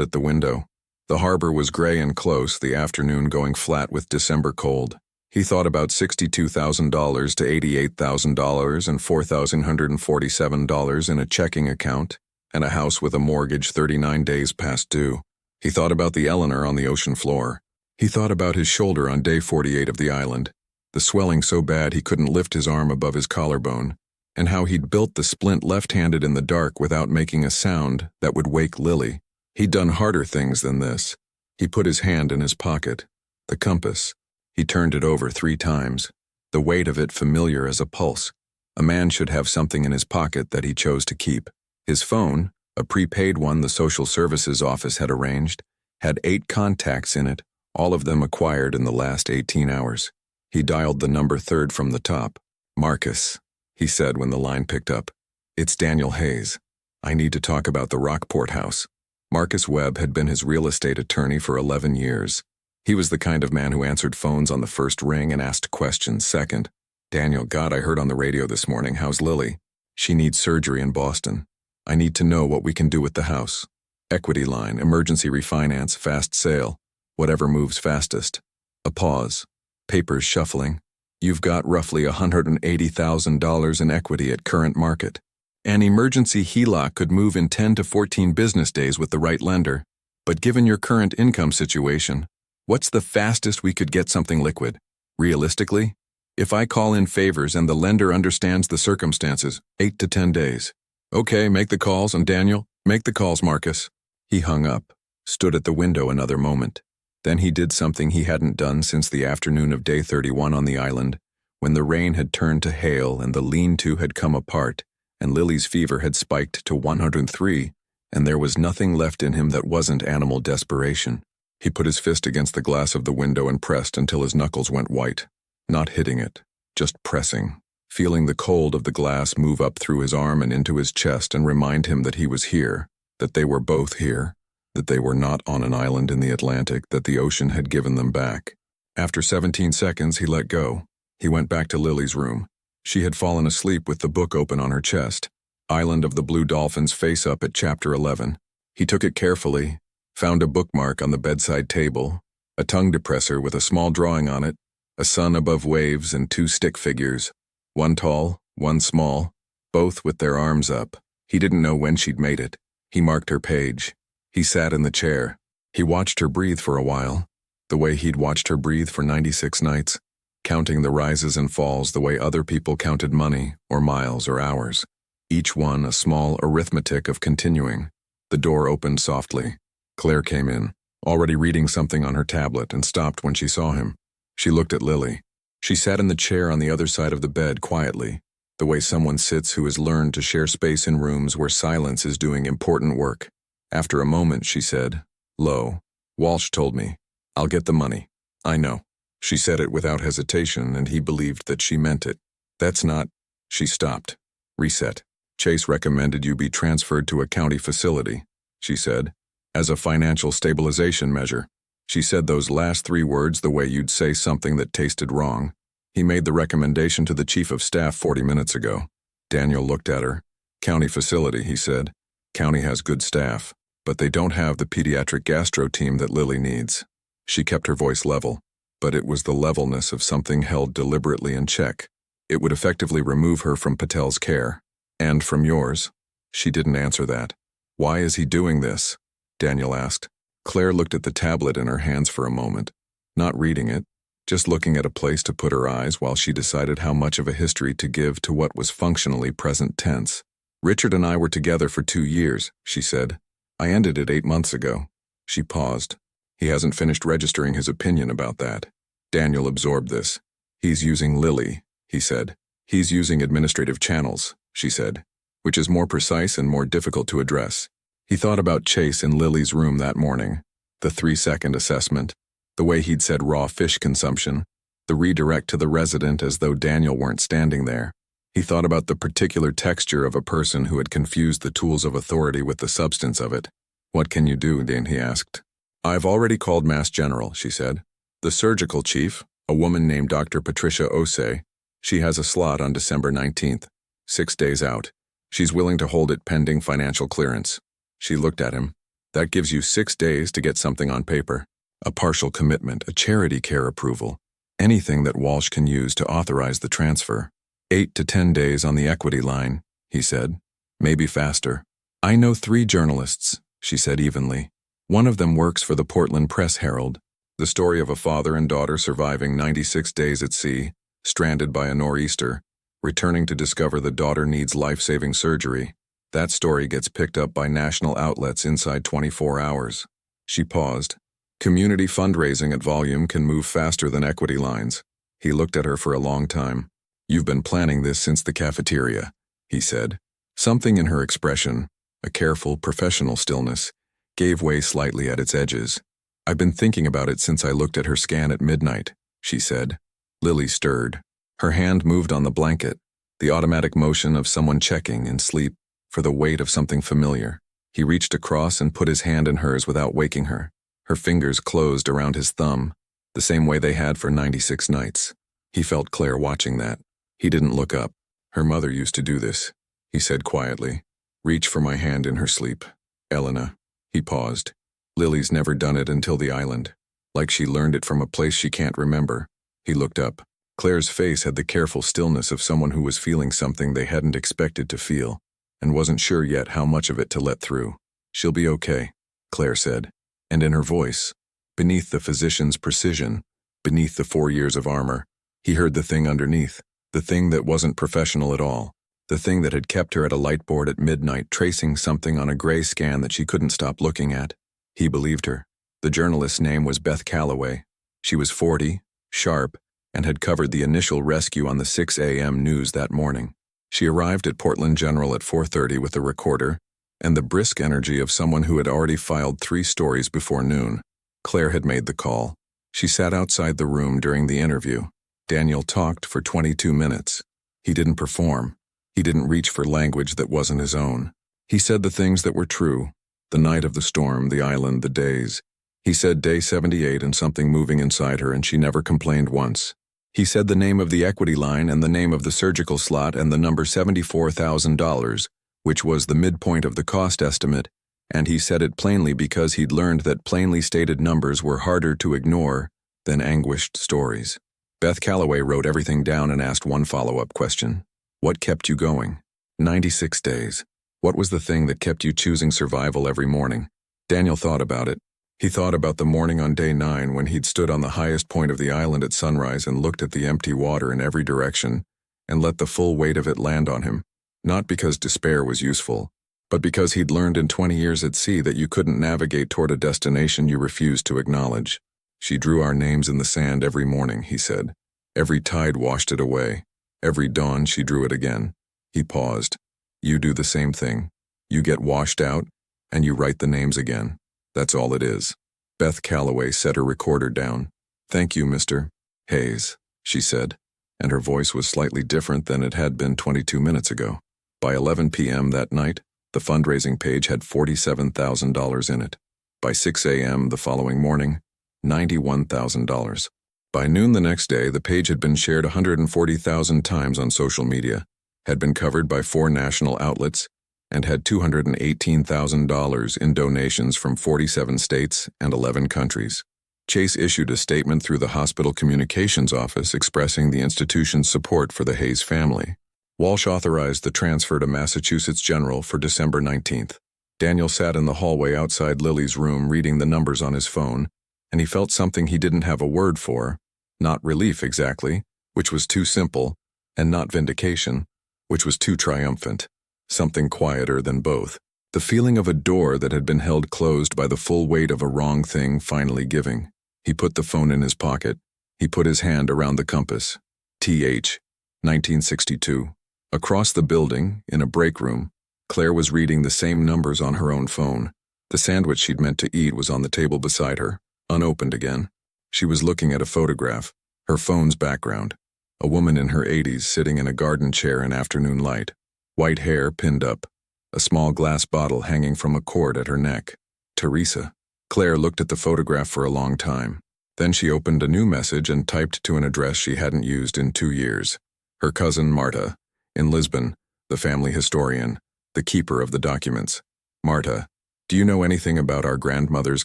A: at the window. The harbor was gray and close, the afternoon going flat with December cold. He thought about $62,000 to $88,000 and $4,147 in a checking account and a house with a mortgage 39 days past due. He thought about the Eleanor on the ocean floor. He thought about his shoulder on day 48 of the island, the swelling so bad he couldn't lift his arm above his collarbone, and how he'd built the splint left-handed in the dark without making a sound that would wake Lily. He'd done harder things than this. He put his hand in his pocket. The compass. He turned it over 3 times, the weight of it familiar as a pulse. A man should have something in his pocket that he chose to keep. His phone, a prepaid one the social services office had arranged, had 8 contacts in it, all of them acquired in the last 18 hours. He dialed the number 3rd from the top. Marcus, he said when the line picked up. It's Daniel Hayes. I need to talk about the Rockport house. Marcus Webb had been his real estate attorney for 11 years. He was the kind of man who answered phones on the first ring and asked questions second. Daniel, God, I heard on the radio this morning, how's Lily? She needs surgery in Boston. I need to know what we can do with the house. Equity line, emergency refinance, fast sale. Whatever moves fastest. A pause. Papers shuffling. You've got roughly $180,000 in equity at current market. An emergency HELOC could move in 10 to 14 business days with the right lender. But given your current income situation, what's the fastest we could get something liquid? Realistically? If I call in favors and the lender understands the circumstances, 8 to 10 days. Okay, make the calls, and Daniel, make the calls, Marcus. He hung up, stood at the window another moment. Then he did something he hadn't done since the afternoon of day 31 on the island, when the rain had turned to hail and the lean-to had come apart, and Lily's fever had spiked to 103, and there was nothing left in him that wasn't animal desperation. He put his fist against the glass of the window and pressed until his knuckles went white. Not hitting it, just pressing, feeling the cold of the glass move up through his arm and into his chest and remind him that he was here, that they were both here, that they were not on an island in the Atlantic, that the ocean had given them back. After 17 seconds, he let go. He went back to Lily's room. She had fallen asleep with the book open on her chest. Island of the Blue Dolphins face up at chapter 11. He took it carefully, found a bookmark on the bedside table, a tongue depressor with a small drawing on it, a sun above waves and 2 stick figures, one tall, one small, both with their arms up. He didn't know when she'd made it. He marked her page. He sat in the chair. He watched her breathe for a while, the way he'd watched her breathe for 96 nights, counting the rises and falls the way other people counted money or miles or hours, each one a small arithmetic of continuing. The door opened softly. Claire came in, already reading something on her tablet, and stopped when she saw him. She looked at Lily. She sat in the chair on the other side of the bed quietly, the way someone sits who has learned to share space in rooms where silence is doing important work. After a moment, she said, low, Walsh told me. I'll get the money. I know. She said it without hesitation, and he believed that she meant it. That's not... She stopped. Reset. Chase recommended you be transferred to a county facility, she said, as a financial stabilization measure. She said those last 3 words the way you'd say something that tasted wrong. He made the recommendation to the chief of staff 40 minutes ago. Daniel looked at her. County facility, he said. County has good staff, but they don't have the pediatric gastro team that Lily needs. She kept her voice level, but it was the levelness of something held deliberately in check. It would effectively remove her from Patel's care. And from yours. She didn't answer that. Why is he doing this? Daniel asked. Claire looked at the tablet in her hands for a moment, not reading it, just looking at a place to put her eyes while she decided how much of a history to give to what was functionally present tense. Richard and I were together for 2 years, she said. I ended it 8 months ago. She paused. He hasn't finished registering his opinion about that. Daniel absorbed this. He's using Lily, he said. He's using administrative channels, she said, which is more precise and more difficult to address. He thought about Chase in Lily's room that morning, the 3-second assessment, the way he'd said raw fish consumption, the redirect to the resident as though Daniel weren't standing there. He thought about the particular texture of a person who had confused the tools of authority with the substance of it. What can you do, Dan? He asked. I've already called Mass General, she said. The surgical chief, a woman named Dr. Patricia Osei, she has a slot on December 19th, 6 days out. She's willing to hold it pending financial clearance. She looked at him. That gives you 6 days to get something on paper. A partial commitment, a charity care approval. Anything that Walsh can use to authorize the transfer. 8 to 10 days on the equity line, he said. Maybe faster. I know 3 journalists, she said evenly. One of them works for the Portland Press Herald. The story of a father and daughter surviving 96 days at sea, stranded by a nor'easter, returning to discover the daughter needs life-saving surgery. That story gets picked up by national outlets inside 24 hours. She paused. Community fundraising at volume can move faster than equity lines. He looked at her for a long time. You've been planning this since the cafeteria, he said. Something in her expression, a careful, professional stillness, gave way slightly at its edges. I've been thinking about it since I looked at her scan at midnight, she said. Lily stirred. Her hand moved on the blanket, the automatic motion of someone checking in sleep for the weight of something familiar. He reached across and put his hand in hers without waking her. Her fingers closed around his thumb, the same way they had for 96 nights. He felt Claire watching that. He didn't look up. Her mother used to do this, he said quietly. Reach for my hand in her sleep. Elena. He paused. Lily's never done it until the island. Like she learned it from a place she can't remember. He looked up. Claire's face had the careful stillness of someone who was feeling something they hadn't expected to feel, and wasn't sure yet how much of it to let through. She'll be okay, Claire said. And in her voice, beneath the physician's precision, beneath the 4 years of armor, he heard the thing underneath, the thing that wasn't professional at all, the thing that had kept her at a light board at midnight tracing something on a gray scan that she couldn't stop looking at. He believed her. The journalist's name was Beth Calloway. She was 40, sharp, and had covered the initial rescue on the 6 a.m. news that morning. She arrived at Portland General at 4:30 with a recorder and the brisk energy of someone who had already filed 3 stories before noon. Claire had made the call. She sat outside the room during the interview. Daniel talked for 22 minutes. He didn't perform. He didn't reach for language that wasn't his own. He said the things that were true. The night of the storm, the island, the days. He said day 78 and something moving inside her, and she never complained once. He said the name of the equity line and the name of the surgical slot and the number $74,000, which was the midpoint of the cost estimate, and he said it plainly because he'd learned that plainly stated numbers were harder to ignore than anguished stories. Beth Calloway wrote everything down and asked one follow-up question. What kept you going? 96 days. What was the thing that kept you choosing survival every morning? Daniel thought about it. He thought about the morning on day 9 when he'd stood on the highest point of the island at sunrise and looked at the empty water in every direction and let the full weight of it land on him. Not because despair was useful, but because he'd learned in 20 years at sea that you couldn't navigate toward a destination you refused to acknowledge. She drew our names in the sand every morning, he said. Every tide washed it away. Every dawn she drew it again. He paused. You do the same thing. You get washed out, and you write the names again. That's all it is. Beth Calloway set her recorder down. Thank you, Mr. Hayes, she said, and her voice was slightly different than it had been 22 minutes ago. By 11 p.m. that night, the fundraising page had $47,000 in it. By 6 a.m. the following morning, $91,000. By noon the next day, the page had been shared 140,000 times on social media, had been covered by 4 national outlets, and had $218,000 in donations from 47 states and 11 countries. Chase issued a statement through the hospital communications office expressing the institution's support for the Hayes family. Walsh authorized the transfer to Massachusetts General for December 19th. Daniel sat in the hallway outside Lily's room reading the numbers on his phone, and he felt something he didn't have a word for, not relief exactly, which was too simple, and not vindication, which was too triumphant. Something quieter than both. The feeling of a door that had been held closed by the full weight of a wrong thing finally giving. He put the phone in his pocket. He put his hand around the compass. TH, 1962. Across the building, in a break room, Claire was reading the same numbers on her own phone. The sandwich she'd meant to eat was on the table beside her, unopened again. She was looking at a photograph, her phone's background. A woman in her 80s sitting in a garden chair in afternoon light. White hair pinned up, a small glass bottle hanging from a cord at her neck. Teresa. Claire looked at the photograph for a long time. Then she opened a new message and typed to an address she hadn't used in 2 years. Her cousin Marta, in Lisbon, the family historian, the keeper of the documents. Marta, do you know anything about our grandmother's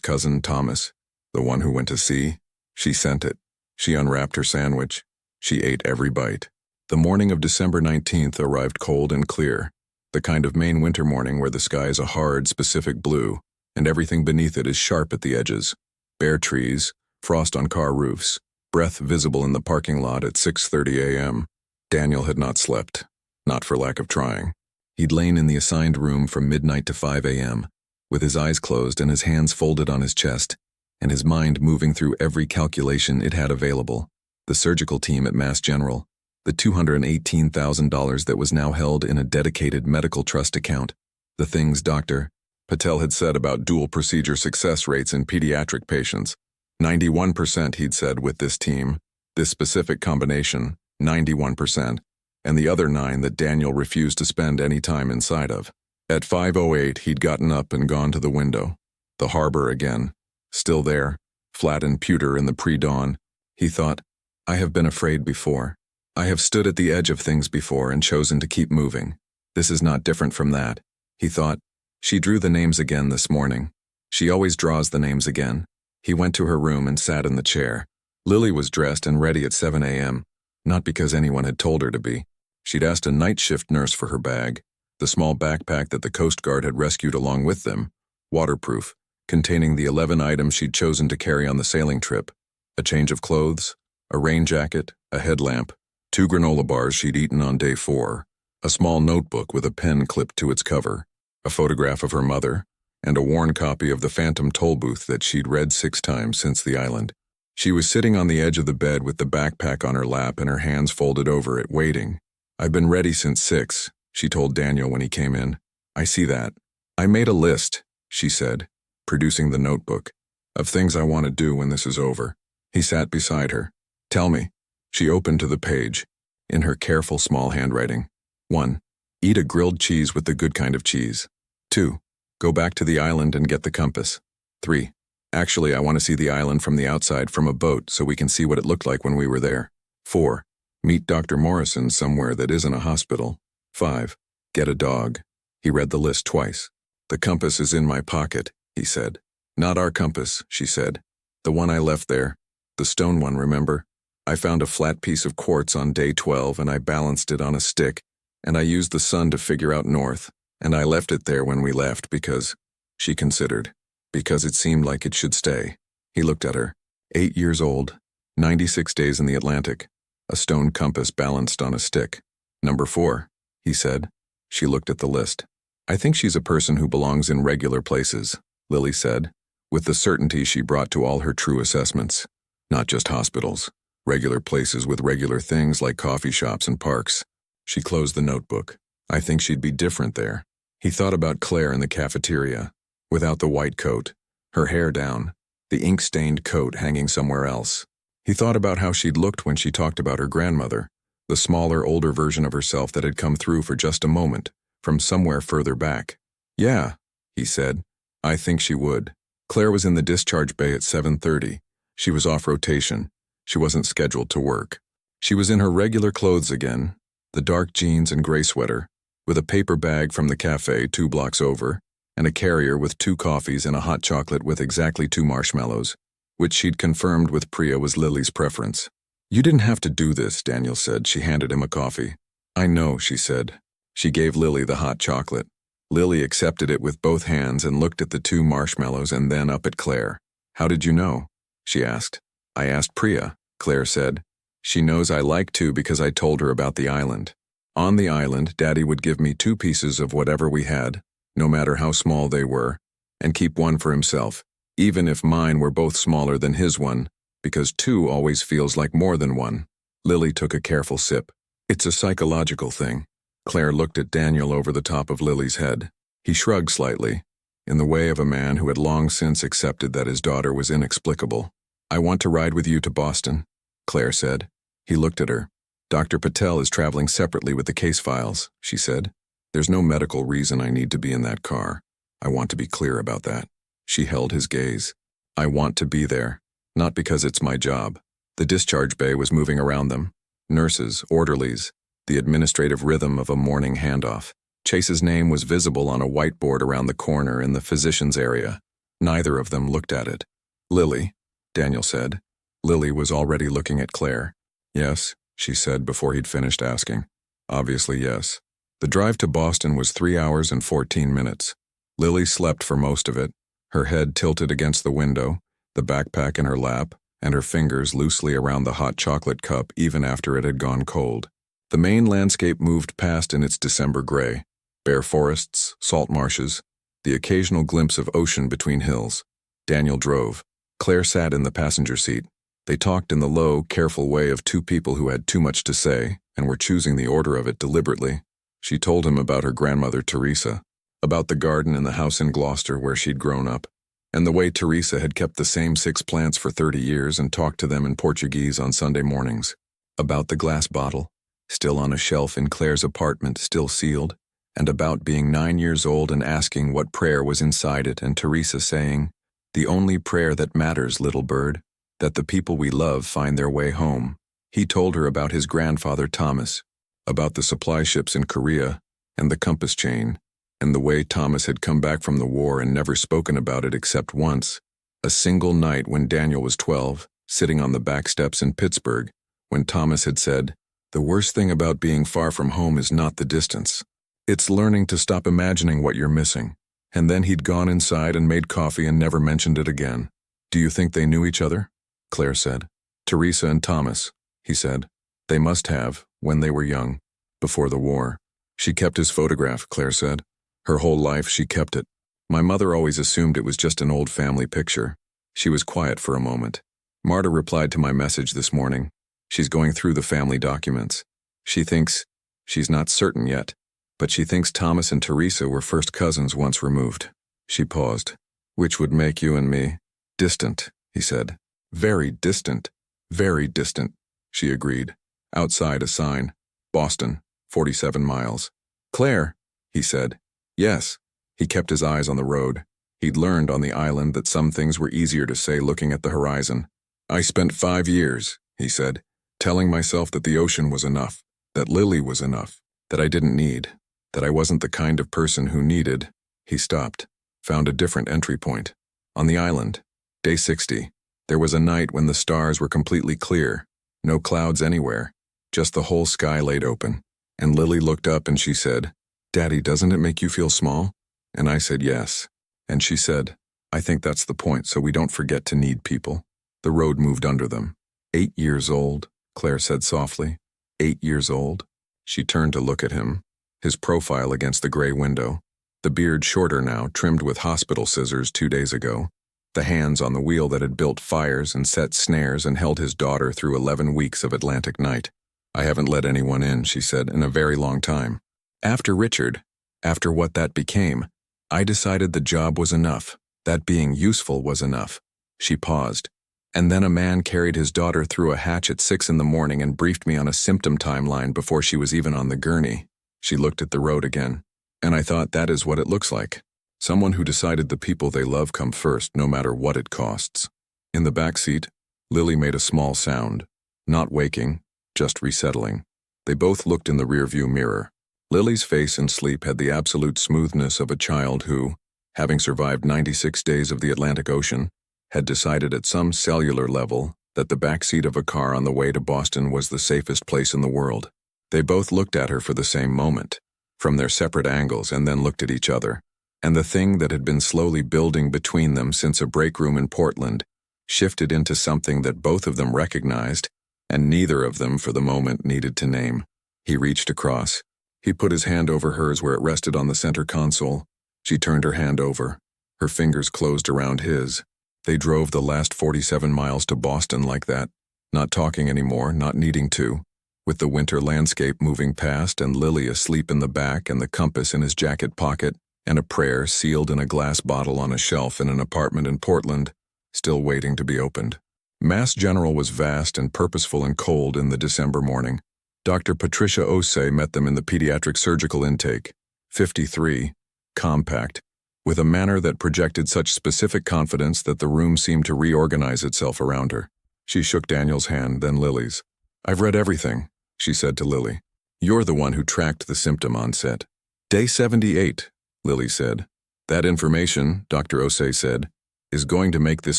A: cousin Thomas, the one who went to sea? She sent it. She unwrapped her sandwich. She ate every bite. The morning of December 19th arrived cold and clear, the kind of Maine winter morning where the sky is a hard, specific blue, and everything beneath it is sharp at the edges. Bare trees, frost on car roofs, breath visible in the parking lot at 6:30 a.m. Daniel had not slept, not for lack of trying. He'd lain in the assigned room from midnight to 5 a.m., with his eyes closed and his hands folded on his chest, and his mind moving through every calculation it had available. The surgical team at Mass General, the $218,000 that was now held in a dedicated medical trust account, the things Dr. Patel had said about dual procedure success rates in pediatric patients. 91%, he'd said, with this team, this specific combination, 91%, and the other 9 that Daniel refused to spend any time inside of. At 5:08, he'd gotten up and gone to the window. The harbor again, still there, flat and pewter in the pre-dawn. He thought, I have been afraid before. I have stood at the edge of things before and chosen to keep moving. This is not different from that. He thought, she drew the names again this morning. She always draws the names again. He went to her room and sat in the chair. Lily was dressed and ready at 7 a.m., not because anyone had told her to be. She'd asked a night shift nurse for her bag, the small backpack that the Coast Guard had rescued along with them, waterproof, containing the 11 items she'd chosen to carry on the sailing trip, a change of clothes, a rain jacket, a headlamp, 2 granola bars she'd eaten on day 4, a small notebook with a pen clipped to its cover, a photograph of her mother, and a worn copy of the Phantom Toll Booth that she'd read 6 times since the island. She was sitting on the edge of the bed with the backpack on her lap and her hands folded over it, waiting. I've been ready since 6, she told Daniel when he came in. I see that. I made a list, she said, producing the notebook, of things I want to do when this is over. He sat beside her. Tell me. She opened to the page, in her careful small handwriting. 1. Eat a grilled cheese with the good kind of cheese. 2. Go back to the island and get the compass. 3. Actually, I want to see the island from the outside from a boat so we can see what it looked like when we were there. 4. Meet Dr. Morrison somewhere that isn't a hospital. 5. Get a dog. He read the list twice. The compass is in my pocket, he said. Not our compass, she said. The one I left there. The stone one, remember? I found a flat piece of quartz on day 12 and I balanced it on a stick, and I used the sun to figure out north, and I left it there when we left because, she considered, because it seemed like it should stay. He looked at her. 8 years old, 96 days in the Atlantic, a stone compass balanced on a stick. Number 4, he said. She looked at the list. I think she's a person who belongs in regular places, Lily said, with the certainty she brought to all her true assessments. Not just hospitals, regular places with regular things like coffee shops and parks. She closed the notebook. I think she'd be different there. He thought about Claire in the cafeteria, without the white coat, her hair down, the ink-stained coat hanging somewhere else. He thought about how she'd looked when she talked about her grandmother, the smaller, older version of herself that had come through for just a moment, from somewhere further back. Yeah, he said. I think she would. Claire was in the discharge bay at 7:30. She was off rotation. She wasn't scheduled to work. She was in her regular clothes again, the dark jeans and gray sweater, with a paper bag from the cafe 2 blocks over, and a carrier with 2 coffees and a hot chocolate with exactly 2 marshmallows, which she'd confirmed with Priya was Lily's preference. You didn't have to do this, Daniel said. She handed him a coffee. I know, she said. She gave Lily the hot chocolate. Lily accepted it with both hands and looked at the 2 marshmallows and then up at Claire. How did you know? She asked. I asked Priya, Claire said. She knows I like to because I told her about the island. On the island, Daddy would give me 2 pieces of whatever we had, no matter how small they were, and keep one for himself, even if mine were both smaller than his one, because 2 always feels like more than 1. Lily took a careful sip. It's a psychological thing. Claire looked at Daniel over the top of Lily's head. He shrugged slightly, in the way of a man who had long since accepted that his daughter was inexplicable. I want to ride with you to Boston, Claire said. He looked at her. Dr. Patel is traveling separately with the case files, she said. There's no medical reason I need to be in that car. I want to be clear about that. She held his gaze. I want to be there. Not because it's my job. The discharge bay was moving around them. Nurses, orderlies, the administrative rhythm of a morning handoff. Chase's name was visible on a whiteboard around the corner in the physician's area. Neither of them looked at it. Lily, Daniel said. Lily was already looking at Claire. Yes, she said before he'd finished asking. Obviously, yes. The drive to Boston was 3 hours and 14 minutes. Lily slept for most of it, her head tilted against the window, the backpack in her lap, and her fingers loosely around the hot chocolate cup even after it had gone cold. The main landscape moved past in its December gray. Bare forests, salt marshes, the occasional glimpse of ocean between hills. Daniel drove. Claire sat in the passenger seat. They talked in the low, careful way of two people who had too much to say and were choosing the order of it deliberately. She told him about her grandmother Teresa, about the garden in the house in Gloucester where she'd grown up, and the way Teresa had kept the same 6 plants for 30 years and talked to them in Portuguese on Sunday mornings, about the glass bottle, still on a shelf in Claire's apartment, still sealed, and about being 9 years old and asking what prayer was inside it, and Teresa saying, "The only prayer that matters, little bird, that the people we love find their way home." He told her about his grandfather Thomas, about the supply ships in Korea, and the compass chain, and the way Thomas had come back from the war and never spoken about it except once, a single night when Daniel was 12, sitting on the back steps in Pittsburgh, when Thomas had said, "The worst thing about being far from home is not the distance. It's learning to stop imagining what you're missing." And then he'd gone inside and made coffee and never mentioned it again. "Do you think they knew each other?" Claire said. "Teresa and Thomas," he said. "They must have, when they were young, before the war." "She kept his photograph," Claire said. "Her whole life she kept it. My mother always assumed it was just an old family picture." She was quiet for a moment. "Marta replied to my message this morning. She's going through the family documents. She thinks, she's not certain yet, but she thinks Thomas and Teresa were first cousins once removed." She paused. "Which would make you and me distant," he said. "Very distant, very distant," she agreed. Outside a sign, "Boston, 47 miles. "Claire," he said. "Yes." He kept his eyes on the road. He'd learned on the island that some things were easier to say looking at the horizon. "I spent 5 years," he said, "telling myself that the ocean was enough, that Lily was enough, that I didn't need, that I wasn't the kind of person who needed." He stopped, found a different entry point. On the island, day 60, there was a night when the stars were completely clear, no clouds anywhere, just the whole sky laid open. And Lily looked up and she said, "Daddy, doesn't it make you feel small?" And I said yes. And she said, "I think that's the point, so we don't forget to need people." The road moved under them. 8 years old, Claire said softly. 8 years old. She turned to look at him, his profile against the gray window, the beard shorter now, trimmed with hospital scissors 2 days ago, the hands on the wheel that had built fires and set snares and held his daughter through 11 weeks of Atlantic night. "I haven't let anyone in," she said, "in a very long time. After Richard, after what that became, I decided the job was enough, that being useful was enough." She paused. "And then a man carried his daughter through a hatch at 6 in the morning and briefed me on a symptom timeline before she was even on the gurney." She looked at the road again. "And I thought that is what it looks like. Someone who decided the people they love come first, no matter what it costs." In the back seat, Lily made a small sound, not waking, just resettling. They both looked in the rearview mirror. Lily's face in sleep had the absolute smoothness of a child who, having survived 96 days of the Atlantic Ocean, had decided at some cellular level that the back seat of a car on the way to Boston was the safest place in the world. They both looked at her for the same moment, from their separate angles, and then looked at each other. And the thing that had been slowly building between them since a break room in Portland shifted into something that both of them recognized, and neither of them for the moment needed to name. He reached across. He put his hand over hers where it rested on the center console. She turned her hand over. Her fingers closed around his. They drove the last 47 miles to Boston like that, not talking anymore, not needing to, with the winter landscape moving past and Lily asleep in the back and the compass in his jacket pocket and a prayer sealed in a glass bottle on a shelf in an apartment in Portland, still waiting to be opened. Mass General was vast and purposeful and cold in the December morning. Dr. Patricia Osei met them in the pediatric surgical intake, 53, compact, with a manner that projected such specific confidence that the room seemed to reorganize itself around her. She shook Daniel's hand, then Lily's. "I've read everything," she said to Lily. "You're the one who tracked the symptom onset." "Day 78, Lily said. "That information," Dr. Osei said, "is going to make this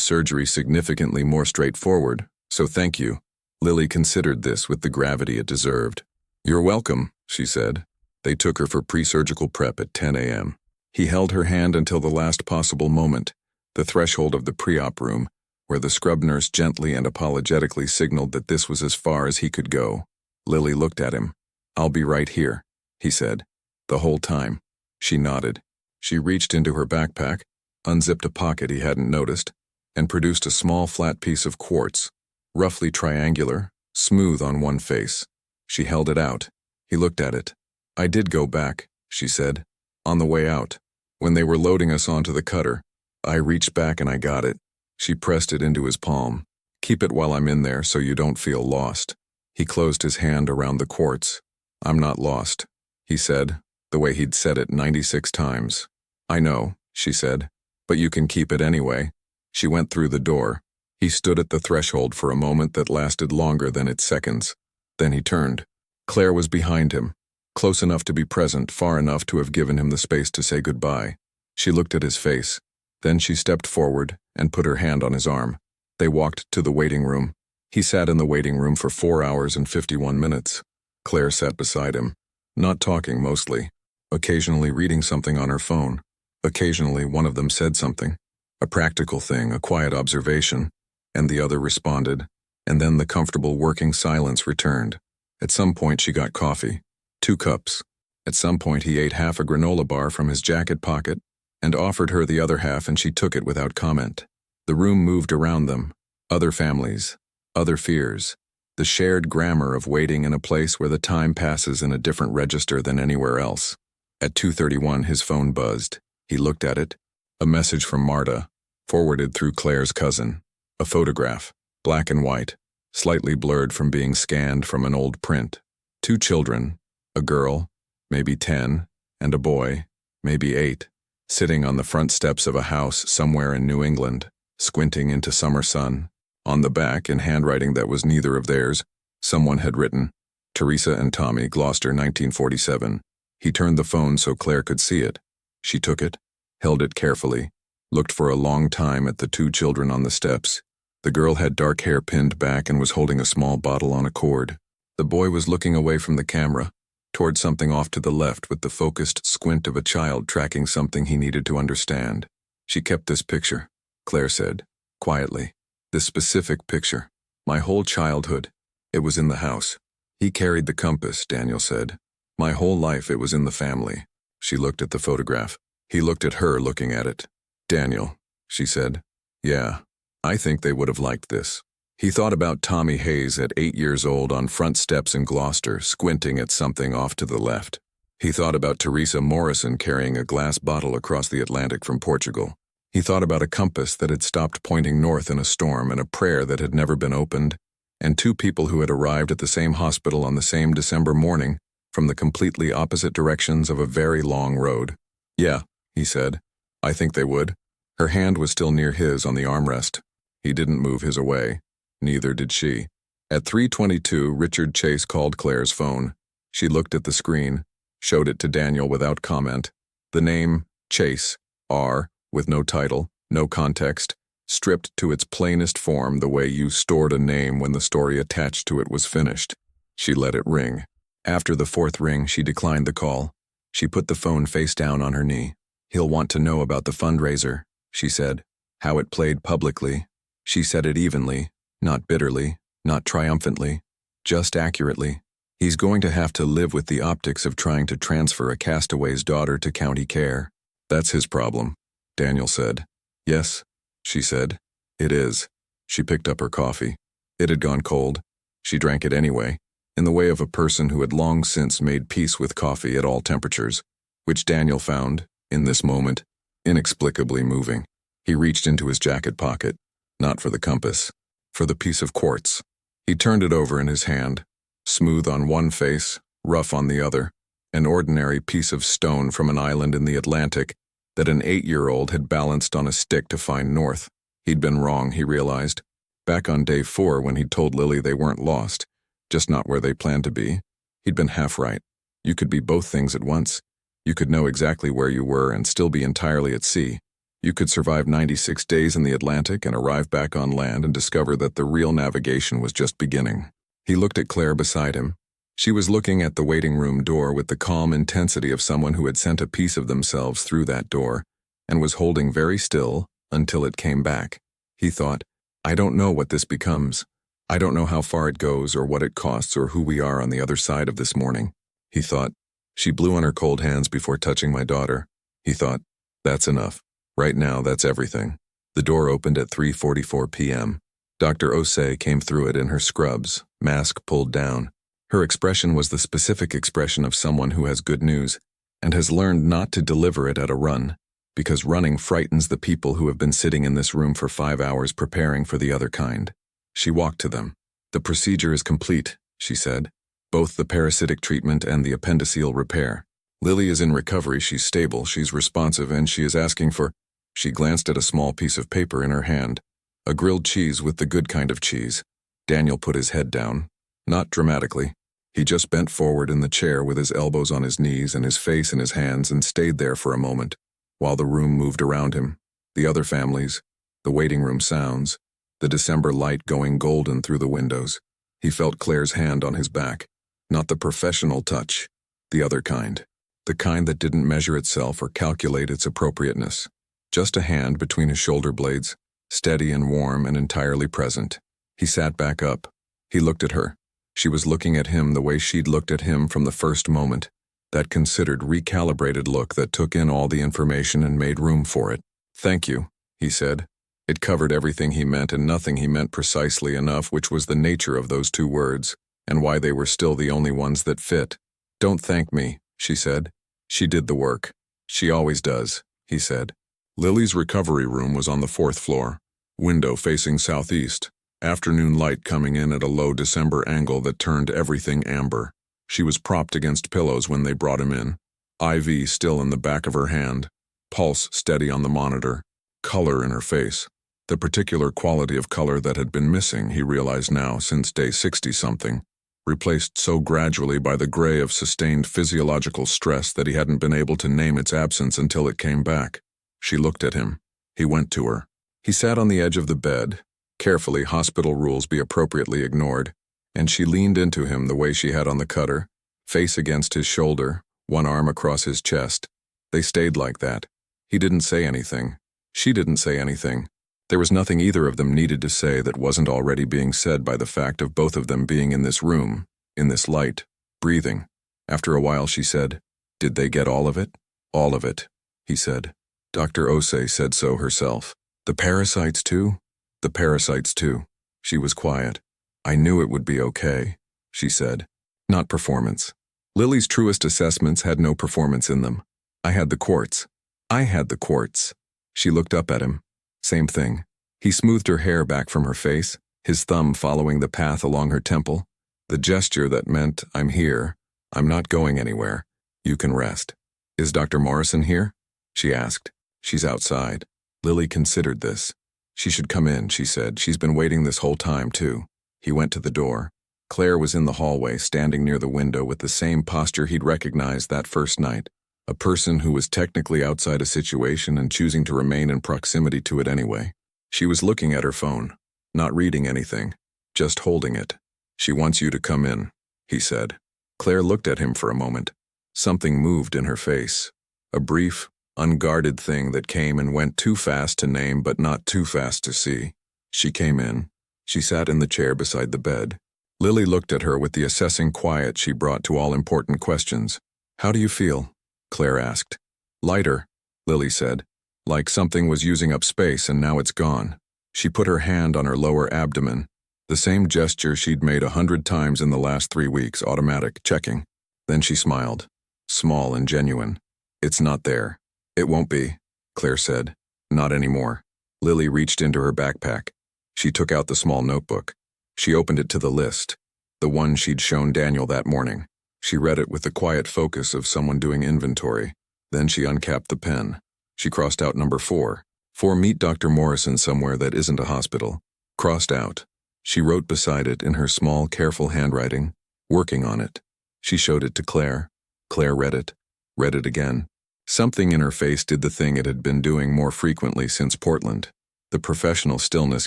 A: surgery significantly more straightforward, so thank you." Lily considered this with the gravity it deserved. "You're welcome," she said. They took her for pre-surgical prep at 10 a.m. He held her hand until the last possible moment, the threshold of the pre-op room, where the scrub nurse gently and apologetically signaled that this was as far as he could go. Lily looked at him. "I'll be right here," he said. The whole time. She nodded. She reached into her backpack, unzipped a pocket he hadn't noticed, and produced a small flat piece of quartz, roughly triangular, smooth on one face. She held it out. He looked at it. "I did go back," she said. "On the way out. When they were loading us onto the cutter, I reached back and I got it." She pressed it into his palm. "Keep it while I'm in there so you don't feel lost." He closed his hand around the quartz. "I'm not lost," he said, the way he'd said it 96 times. "I know," she said, "but you can keep it anyway." She went through the door. He stood at the threshold for a moment that lasted longer than its seconds. Then he turned. Claire was behind him, close enough to be present, far enough to have given him the space to say goodbye. She looked at his face. Then she stepped forward and put her hand on his arm. They walked to the waiting room. He sat in the waiting room for 4 hours and 51 minutes. Claire sat beside him, not talking mostly, occasionally reading something on her phone. Occasionally one of them said something, a practical thing, a quiet observation, and the other responded, and then the comfortable working silence returned. At some point she got coffee, 2 cups. At some point he ate half a granola bar from his jacket pocket and offered her the other half, and she took it without comment. The room moved around them. Other families, other fears, the shared grammar of waiting in a place where the time passes in a different register than anywhere else. At 2:31 his phone buzzed. He looked at it. A message from Marta, forwarded through Claire's cousin. A photograph, black and white, slightly blurred from being scanned from an old print. 2 children, a girl, maybe 10, and a boy, maybe 8, sitting on the front steps of a house somewhere in New England, squinting into summer sun. On the back, in handwriting that was neither of theirs, someone had written, "Teresa and Tommy, Gloucester, 1947. He turned the phone so Claire could see it. She took it, held it carefully, looked for a long time at the 2 children on the steps. The girl had dark hair pinned back and was holding a small bottle on a cord. The boy was looking away from the camera, toward something off to the left with the focused squint of a child tracking something he needed to understand. She kept this picture, Claire said, quietly. This specific picture. My whole childhood. It was in the house. He carried the compass, Daniel said. My whole life it was in the family. She looked at the photograph. He looked at her looking at it. Daniel, she said. Yeah, I think they would have liked this. He thought about Tommy Hayes at 8 years old on front steps in Gloucester, squinting at something off to the left. He thought about Teresa Morrison carrying a glass bottle across the Atlantic from Portugal. He thought about a compass that had stopped pointing north in a storm and a prayer that had never been opened, and 2 people who had arrived at the same hospital on the same December morning from the completely opposite directions of a very long road. Yeah, he said. I think they would. Her hand was still near his on the armrest. He didn't move his away. Neither did she. At 3:22, Richard Chase called Claire's phone. She looked at the screen, showed it to Daniel without comment. The name, Chase, R, with no title, no context, stripped to its plainest form the way you stored a name when the story attached to it was finished. She let it ring. After the 4th ring, she declined the call. She put the phone face down on her knee. He'll want to know about the fundraiser, she said. How it played publicly. She said it evenly, not bitterly, not triumphantly, just accurately. He's going to have to live with the optics of trying to transfer a castaway's daughter to county care. That's his problem, Daniel said. Yes, she said. It is. She picked up her coffee. It had gone cold. She drank it anyway, in the way of a person who had long since made peace with coffee at all temperatures, which Daniel found, in this moment, inexplicably moving. He reached into his jacket pocket, not for the compass, for the piece of quartz. He turned it over in his hand, smooth on one face, rough on the other, an ordinary piece of stone from an island in the Atlantic, that an 8-year-old had balanced on a stick to find north. He'd been wrong, he realized. Back on day 4, when he'd told Lily they weren't lost, just not where they planned to be, he'd been half right. You could be both things at once. You could know exactly where you were and still be entirely at sea. You could survive 96 days in the Atlantic and arrive back on land and discover that the real navigation was just beginning. He looked at Claire beside him. She was looking at the waiting room door with the calm intensity of someone who had sent a piece of themselves through that door and was holding very still until it came back. He thought, I don't know what this becomes. I don't know how far it goes or what it costs or who we are on the other side of this morning. He thought, she blew on her cold hands before touching my daughter. He thought, that's enough. Right now, that's everything. The door opened at 3:44 p.m. Dr. Osei came through it in her scrubs, mask pulled down. Her expression was the specific expression of someone who has good news and has learned not to deliver it at a run, because running frightens the people who have been sitting in this room for 5 hours preparing for the other kind. She walked to them. The procedure is complete, she said. Both the parasitic treatment and the appendiceal repair. Lily is in recovery, she's stable, she's responsive, and she is asking for... She glanced at a small piece of paper in her hand. A grilled cheese with the good kind of cheese. Daniel put his head down. Not dramatically. He just bent forward in the chair with his elbows on his knees and his face in his hands and stayed there for a moment, while the room moved around him. The other families, the waiting room sounds, the December light going golden through the windows. He felt Claire's hand on his back. Not the professional touch. The other kind. The kind that didn't measure itself or calculate its appropriateness. Just a hand between his shoulder blades, steady and warm and entirely present. He sat back up. He looked at her. She was looking at him the way she'd looked at him from the first moment. That considered, recalibrated look that took in all the information and made room for it. Thank you, he said. It covered everything he meant and nothing he meant precisely enough, which was the nature of those 2 words, and why they were still the only ones that fit. Don't thank me, she said. She did the work. She always does, he said. Lily's recovery room was on the 4th floor. Window facing southeast. Afternoon light coming in at a low December angle that turned everything amber. She was propped against pillows when they brought him in. IV still in the back of her hand. Pulse steady on the monitor. Color in her face. The particular quality of color that had been missing, he realized now, since day 60-something. Replaced so gradually by the gray of sustained physiological stress that he hadn't been able to name its absence until it came back. She looked at him. He went to her. He sat on the edge of the bed. Carefully, hospital rules be appropriately ignored, and she leaned into him the way she had on the cutter, face against his shoulder, one arm across his chest. They stayed like that. He didn't say anything. She didn't say anything. There was nothing either of them needed to say that wasn't already being said by the fact of both of them being in this room, in this light, breathing. After a while she said, "Did they get all of it?" "All of it," he said. Dr. Osei said so herself. "The parasites too?" "The parasites too." She was quiet. "I knew it would be okay," she said. "Not performance." Lily's truest assessments had no performance in them. "I had the quartz." "I had the quartz." She looked up at him. Same thing. He smoothed her hair back from her face, his thumb following the path along her temple. The gesture that meant, "I'm here. I'm not going anywhere. You can rest." "Is Dr. Morrison here?" she asked. "She's outside." Lily considered this. "She should come in," she said. "She's been waiting this whole time, too." He went to the door. Claire was in the hallway, standing near the window with the same posture he'd recognized that first night. A person who was technically outside a situation and choosing to remain in proximity to it anyway. She was looking at her phone, not reading anything, just holding it. "She wants you to come in," he said. Claire looked at him for a moment. Something moved in her face. A brief, unguarded thing that came and went too fast to name but not too fast to see. She came in. She sat in the chair beside the bed. Lily looked at her with the assessing quiet she brought to all important questions. "How do you feel?" Claire asked. "Lighter," Lily said. "Like something was using up space and now it's gone." She put her hand on her lower abdomen. The same gesture she'd made 100 times in the last 3 weeks, automatic, checking. Then she smiled. Small and genuine. "It's not there." "It won't be," Claire said. "Not anymore." Lily reached into her backpack. She took out the small notebook. She opened it to the list, the one she'd shown Daniel that morning. She read it with the quiet focus of someone doing inventory. Then she uncapped the pen. She crossed out number 4. 4 Meet Dr. Morrison somewhere that isn't a hospital. Crossed out. She wrote beside it in her small, careful handwriting, working on it. She showed it to Claire. Claire read it again. Something in her face did the thing it had been doing more frequently since Portland. The professional stillness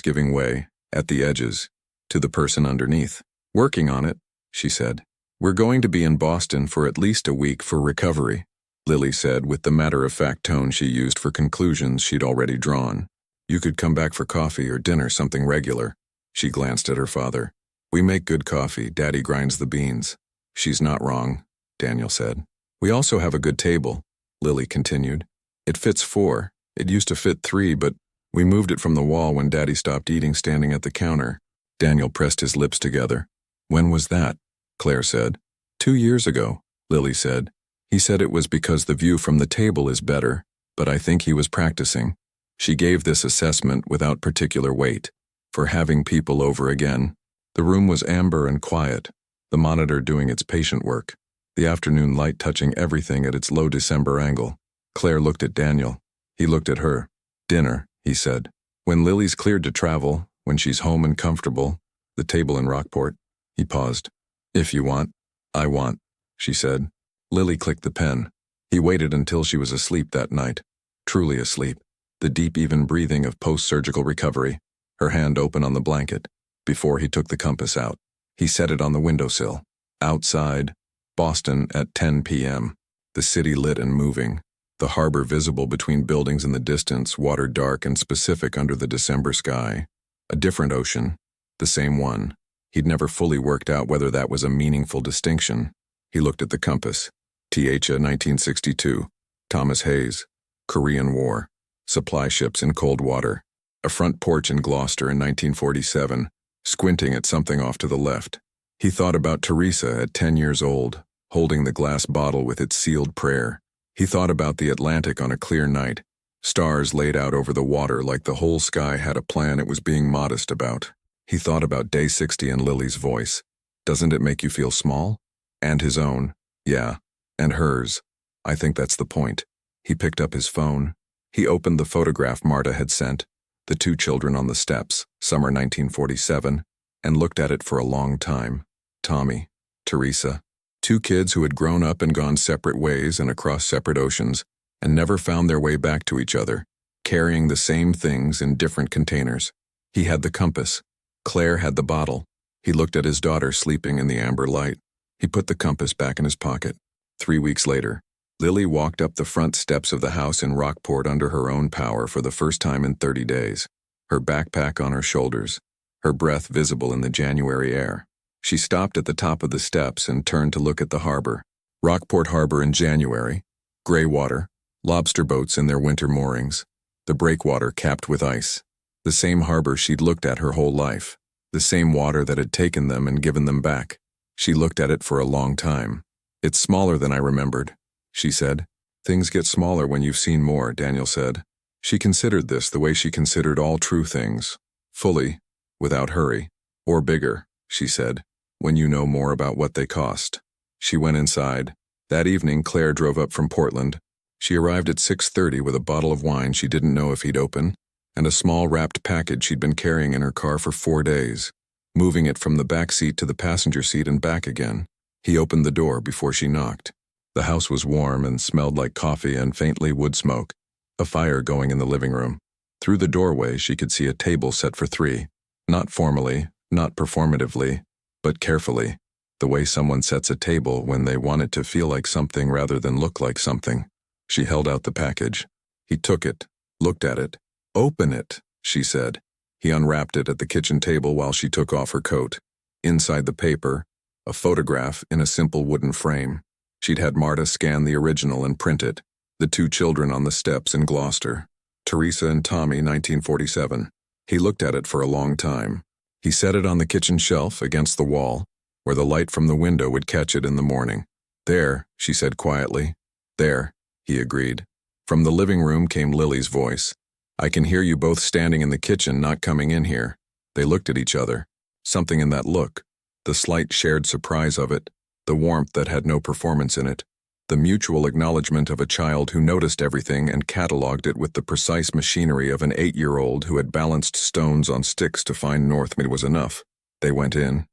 A: giving way, at the edges, to the person underneath. Working on it, she said. We're going to be in Boston for at least a week for recovery, Lily said with the matter-of-fact tone she used for conclusions she'd already drawn. You could come back for coffee or dinner, something regular. She glanced at her father. We make good coffee, Daddy grinds the beans. She's not wrong, Daniel said. We also have a good table, Lily continued. It fits 4. It used to fit 3, but we moved it from the wall when Daddy stopped eating standing at the counter. Daniel pressed his lips together. When was that? Claire said. 2 years ago, Lily said. He said it was because the view from the table is better, but I think he was practicing. She gave this assessment without particular weight. For having people over again. The room was amber and quiet, the monitor doing its patient work, the afternoon light touching everything at its low December angle. Claire looked at Daniel. He looked at her. Dinner, he said. When Lily's cleared to travel, when she's home and comfortable, the table in Rockport. He paused. If you want, I want, she said. Lily clicked the pen. He waited until she was asleep that night. Truly asleep. The deep, even breathing of post-surgical recovery. Her hand open on the blanket, before he took the compass out. He set it on the windowsill. Outside, Boston at 10 p.m. The city lit and moving. The harbor visible between buildings in the distance, water dark and specific under the December sky. A different ocean. The same one. He'd never fully worked out whether that was a meaningful distinction. He looked at the compass. Th. 1962. Thomas Hayes. Korean War. Supply ships in cold water. A front porch in Gloucester in 1947, squinting at something off to the left. He thought about Teresa at 10 years old, holding the glass bottle with its sealed prayer. He thought about the Atlantic on a clear night, stars laid out over the water like the whole sky had a plan it was being modest about. He thought about day 60 and Lily's voice. Doesn't it make you feel small? And his own. Yeah. And hers. I think that's the point. He picked up his phone. He opened the photograph Marta had sent. The 2 children on the steps, summer 1947, and looked at it for a long time. Tommy, Teresa, 2 kids who had grown up and gone separate ways and across separate oceans, and never found their way back to each other, carrying the same things in different containers. He had the compass. Claire had the bottle. He looked at his daughter sleeping in the amber light. He put the compass back in his pocket. 3 weeks later, Lily walked up the front steps of the house in Rockport under her own power for the first time in 30 days, her backpack on her shoulders, her breath visible in the January air. She stopped at the top of the steps and turned to look at the harbor. Rockport Harbor in January, gray water, lobster boats in their winter moorings, the breakwater capped with ice. The same harbor she'd looked at her whole life, the same water that had taken them and given them back. She looked at it for a long time. It's smaller than I remembered, she said. Things get smaller when you've seen more, Daniel said. She considered this the way she considered all true things. Fully, without hurry. Or bigger, she said, when you know more about what they cost. She went inside. That evening, Claire drove up from Portland. She arrived at 6:30 with a bottle of wine she didn't know if he'd open, and a small wrapped package she'd been carrying in her car for 4 days, moving it from the back seat to the passenger seat and back again. He opened the door before she knocked. The house was warm and smelled like coffee and faintly wood smoke, a fire going in the living room. Through the doorway, she could see a table set for 3, not formally, not performatively, but carefully, the way someone sets a table when they want it to feel like something rather than look like something. She held out the package. He took it, looked at it. Open it, she said. He unwrapped it at the kitchen table while she took off her coat. Inside the paper, a photograph in a simple wooden frame. She'd had Marta scan the original and print it. The 2 children on the steps in Gloucester. Teresa and Tommy, 1947. He looked at it for a long time. He set it on the kitchen shelf against the wall, where the light from the window would catch it in the morning. There, she said quietly. There, he agreed. From the living room came Lily's voice. I can hear you both standing in the kitchen, not coming in here. They looked at each other. Something in that look, the slight shared surprise of it, the warmth that had no performance in it, the mutual acknowledgement of a child who noticed everything and catalogued it with the precise machinery of an 8-year-old who had balanced stones on sticks to find north. It was enough. They went in.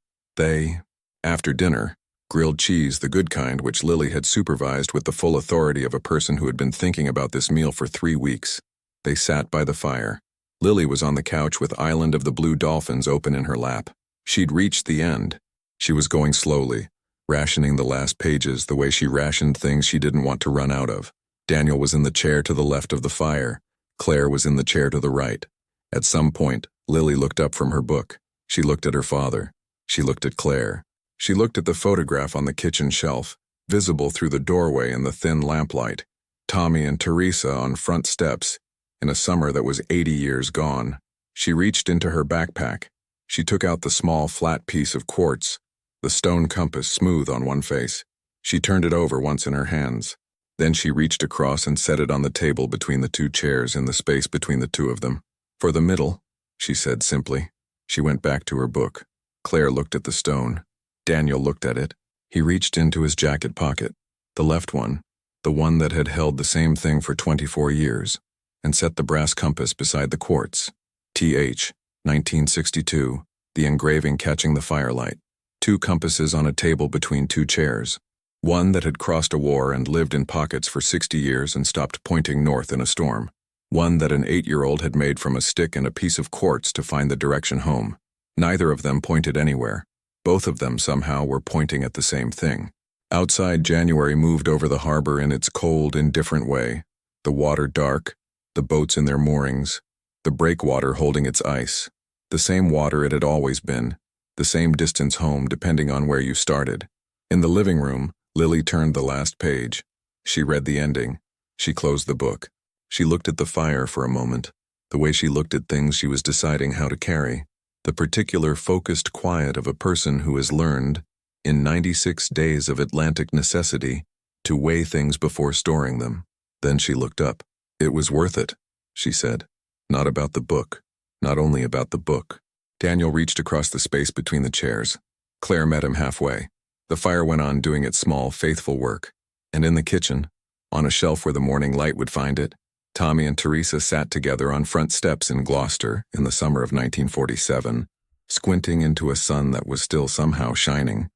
A: After dinner, grilled cheese, the good kind, which Lily had supervised with the full authority of a person who had been thinking about this meal for 3 weeks. They sat by the fire. Lily was on the couch with Island of the Blue Dolphins open in her lap. She'd reached the end. She was going slowly, rationing the last pages the way she rationed things she didn't want to run out of. Daniel was in the chair to the left of the fire. Claire was in the chair to the right. At some point, Lily looked up from her book. She looked at her father. She looked at Claire. She looked at the photograph on the kitchen shelf, visible through the doorway in the thin lamplight. Tommy and Teresa on front steps, in a summer that was 80 years gone. She reached into her backpack. She took out the small, flat piece of quartz, the stone compass smooth on one face. She turned it over once in her hands. Then she reached across and set it on the table between the 2 chairs in the space between the 2 of them. For the middle, she said simply. She went back to her book. Claire looked at the stone. Daniel looked at it. He reached into his jacket pocket, the left one, the one that had held the same thing for 24 years, and set the brass compass beside the quartz. Th. 1962, the engraving catching the firelight. 2 compasses on a table between 2 chairs. One that had crossed a war and lived in pockets for 60 years and stopped pointing north in a storm. One that an 8-year-old had made from a stick and a piece of quartz to find the direction home. Neither of them pointed anywhere. Both of them somehow were pointing at the same thing. Outside, January moved over the harbor in its cold, indifferent way. The water dark, the boats in their moorings, the breakwater holding its ice. The same water it had always been, the same distance home depending on where you started. In the living room, Lily turned the last page. She read the ending. She closed the book. She looked at the fire for a moment, the way she looked at things she was deciding how to carry. The particular focused quiet of a person who has learned, in 96 days of Atlantic necessity, to weigh things before storing them. Then she looked up. It was worth it, she said. Not about the book. Not only about the book. Daniel reached across the space between the chairs. Claire met him halfway. The fire went on doing its small, faithful work. And in the kitchen, on a shelf where the morning light would find it, Tommy and Teresa sat together on front steps in Gloucester in the summer of 1947, squinting into a sun that was still somehow shining.